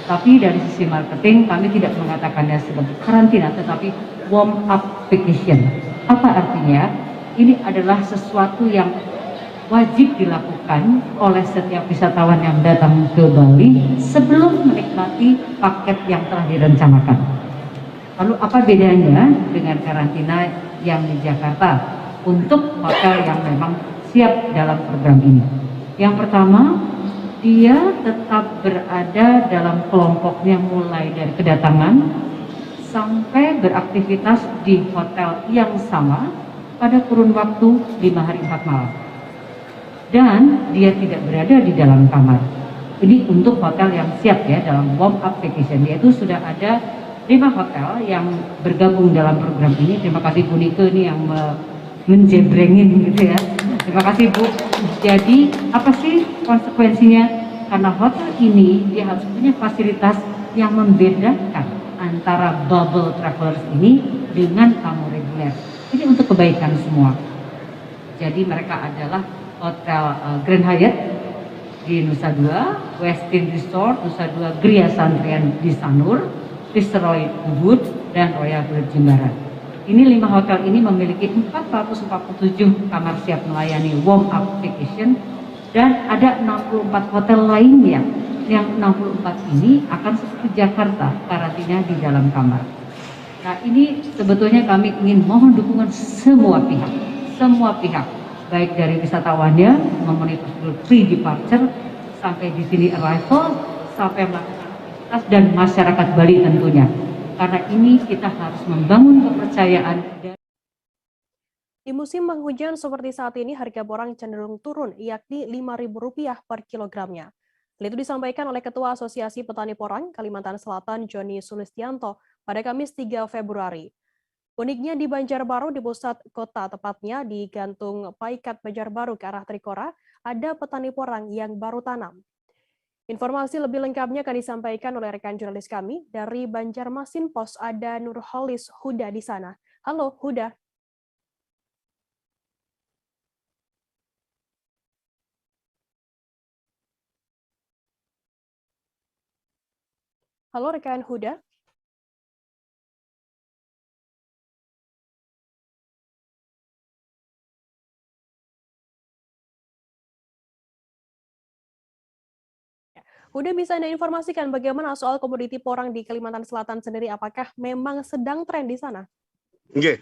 Tapi dari sisi marketing kami tidak mengatakannya sebagai karantina, tetapi warm up vacation. Apa artinya? Ini adalah sesuatu yang wajib dilakukan oleh setiap wisatawan yang datang ke Bali sebelum menikmati paket yang telah direncanakan. Lalu apa bedanya dengan karantina yang di Jakarta untuk hotel yang memang siap dalam program ini? Yang pertama, dia tetap berada dalam kelompoknya mulai dari kedatangan sampai beraktivitas di hotel yang sama pada kurun waktu 5 hari 4 malam. Dan dia tidak berada di dalam kamar. Ini untuk hotel yang siap ya dalam warm up vacation, yaitu sudah ada 5 hotel yang bergabung dalam program ini. Terima kasih Bu Nike nih yang menjebrengin gitu ya. Terima kasih Bu. Jadi apa sih konsekuensinya? Karena hotel ini dia harus punya fasilitas yang membedakan antara bubble travelers ini dengan tamu reguler. Ini untuk kebaikan semua. Jadi mereka adalah hotel Grand Hyatt di Nusa Dua, Westin Resort Nusa Dua Gria Santrian di Sanur, Viceroy Ubud, dan Royal Bali Jimbaran. Ini 5 hotel ini memiliki 447 kamar siap melayani warm up vacation, dan ada 64 hotel lainnya yang 64 ini akan seperti Jakarta, karantina di dalam kamar. Nah, ini sebetulnya kami ingin mohon dukungan semua pihak, baik dari wisatawannya memonitor pre-departure sampai di sini arrival, sampai melakukan aktivitas, dan masyarakat Bali tentunya. Karena ini kita harus membangun kepercayaan. Di musim penghujan seperti saat ini, harga porang cenderung turun, yakni Rp5.000 per kilogramnya. Hal itu disampaikan oleh Ketua Asosiasi Petani Porang Kalimantan Selatan, Joni Sulistianto, pada Kamis 3 Februari. Uniknya di Banjarbaru, di pusat kota, tepatnya di Gantung Paikat Banjarbaru ke arah Trikora, ada petani porang yang baru tanam. Informasi lebih lengkapnya akan disampaikan oleh rekan jurnalis kami dari Banjarmasin Pos, ada Nurholis Huda di sana. Halo, Huda. Halo rekan Huda. Huda, bisa Anda informasikan bagaimana soal komoditi porang di Kalimantan Selatan sendiri? Apakah memang sedang tren di sana? Oke.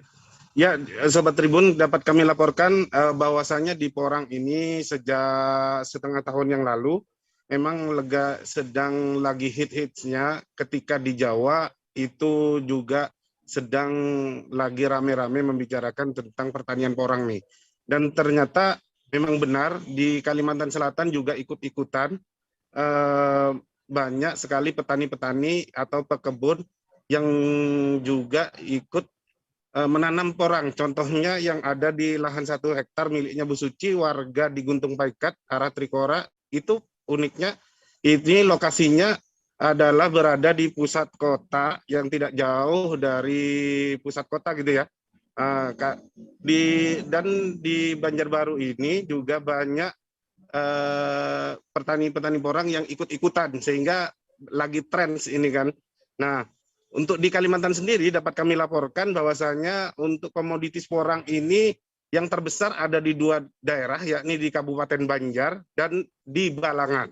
Ya, Sobat Tribun, dapat kami laporkan bahwasannya di porang ini sejak setengah tahun yang lalu memang sedang lagi hits-hitsnya, ketika di Jawa itu juga sedang lagi rame-rame membicarakan tentang pertanian porang nih. Dan ternyata memang benar di Kalimantan Selatan juga ikut-ikutan, banyak sekali petani-petani atau pekebun yang juga ikut menanam porang. Contohnya yang ada di lahan 1 hektar miliknya Bu Suci, warga di Guntung Paikat, arah Trikora, itu uniknya ini lokasinya adalah berada di pusat kota yang tidak jauh dari pusat kota gitu ya. Dan di Banjarbaru ini juga banyak petani-petani porang yang ikut-ikutan, sehingga lagi tren ini kan. Nah, untuk di Kalimantan sendiri dapat kami laporkan bahwasanya untuk komoditis porang ini yang terbesar ada di 2 daerah, yakni di Kabupaten Banjar dan di Balangan.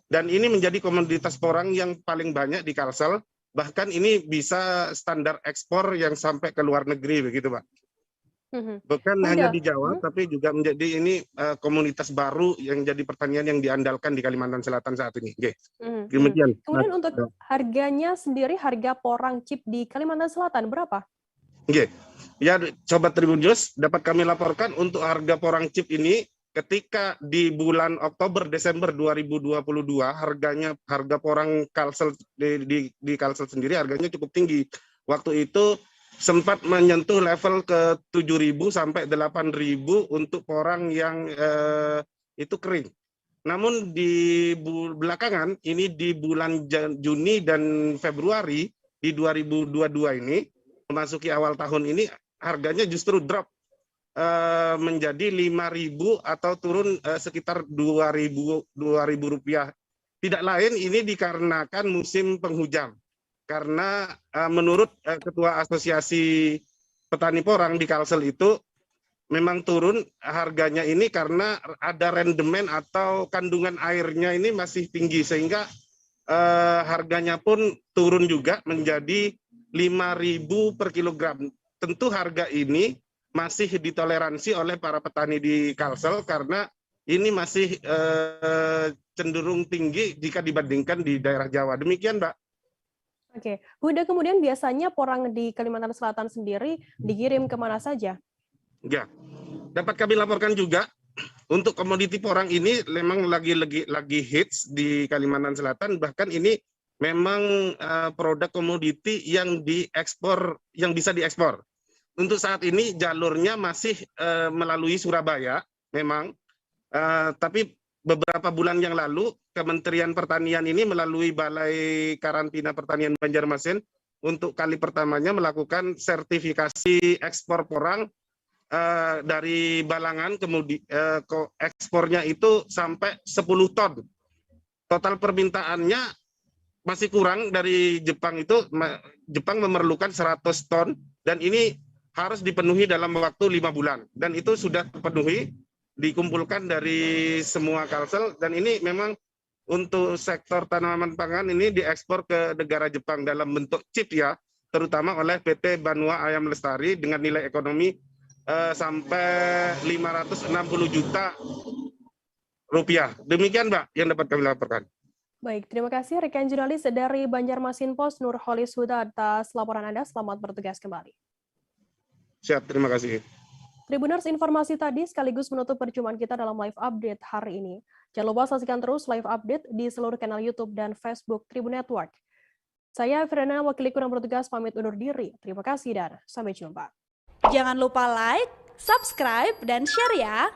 Dan ini menjadi komoditas porang yang paling banyak di Kalsel, bahkan ini bisa standar ekspor yang sampai ke luar negeri begitu, Pak. Bukan hanya di Jawa, tapi juga menjadi ini komunitas baru yang jadi pertanian yang diandalkan di Kalimantan Selatan saat ini. Demikian. Kemudian untuk harganya sendiri, harga porang chip di Kalimantan Selatan berapa? Ya, Sobat Tribun News, dapat kami laporkan untuk harga porang chip ini ketika di bulan Oktober Desember 2022 harga porang Kalsel di Kalsel sendiri harganya cukup tinggi. Waktu itu sempat menyentuh level ke 7.000 sampai 8.000 untuk porang yang itu kering. Namun di belakangan ini di bulan Juni dan Februari di 2022 ini, memasuki awal tahun ini, harganya justru drop menjadi 5.000 atau turun sekitar 2.000 rupiah. Tidak lain ini dikarenakan musim penghujan. Karena menurut Ketua Asosiasi Petani Porang di Kalsel itu memang turun harganya ini karena ada rendemen atau kandungan airnya ini masih tinggi, sehingga harganya pun turun juga menjadi 5.000 per kilogram. Tentu harga ini masih ditoleransi oleh para petani di Kalsel karena ini masih cenderung tinggi jika dibandingkan di daerah Jawa. Demikian, Mbak. Oke, Huda, kemudian biasanya porang di Kalimantan Selatan sendiri dikirim kemana saja? Ya, dapat kami laporkan juga untuk komoditi porang ini memang lagi hits di Kalimantan Selatan. Bahkan ini memang produk komoditi yang diekspor, yang bisa diekspor. Untuk saat ini jalurnya masih melalui Surabaya, memang. Tapi beberapa bulan yang lalu Kementerian Pertanian ini melalui Balai Karantina Pertanian Banjarmasin untuk kali pertamanya melakukan sertifikasi ekspor porang dari Balangan, kemudian ekspornya itu sampai 10 ton total permintaannya masih kurang dari Jepang itu. Jepang memerlukan 100 ton dan ini harus dipenuhi dalam waktu 5 bulan. Dan itu sudah terpenuhi, dikumpulkan dari semua Kalsel, dan ini memang untuk sektor tanaman pangan ini diekspor ke negara Jepang dalam bentuk chip ya, terutama oleh PT Banua Ayam Lestari dengan nilai ekonomi sampai 560 juta rupiah. Demikian Mbak yang dapat kami laporkan. Baik, terima kasih rekan jurnalis dari Banjarmasin Post Nurholis Huda atas laporan Anda. Selamat bertugas kembali. Siap, terima kasih. Tribuners, informasi tadi sekaligus menutup perjumpaan kita dalam live update hari ini. Jangan lupa saksikan terus live update di seluruh kanal YouTube dan Facebook Tribun Network. Saya Firana, wakil kurang bertugas, pamit undur diri. Terima kasih dan sampai jumpa. Jangan lupa like, subscribe, dan share ya.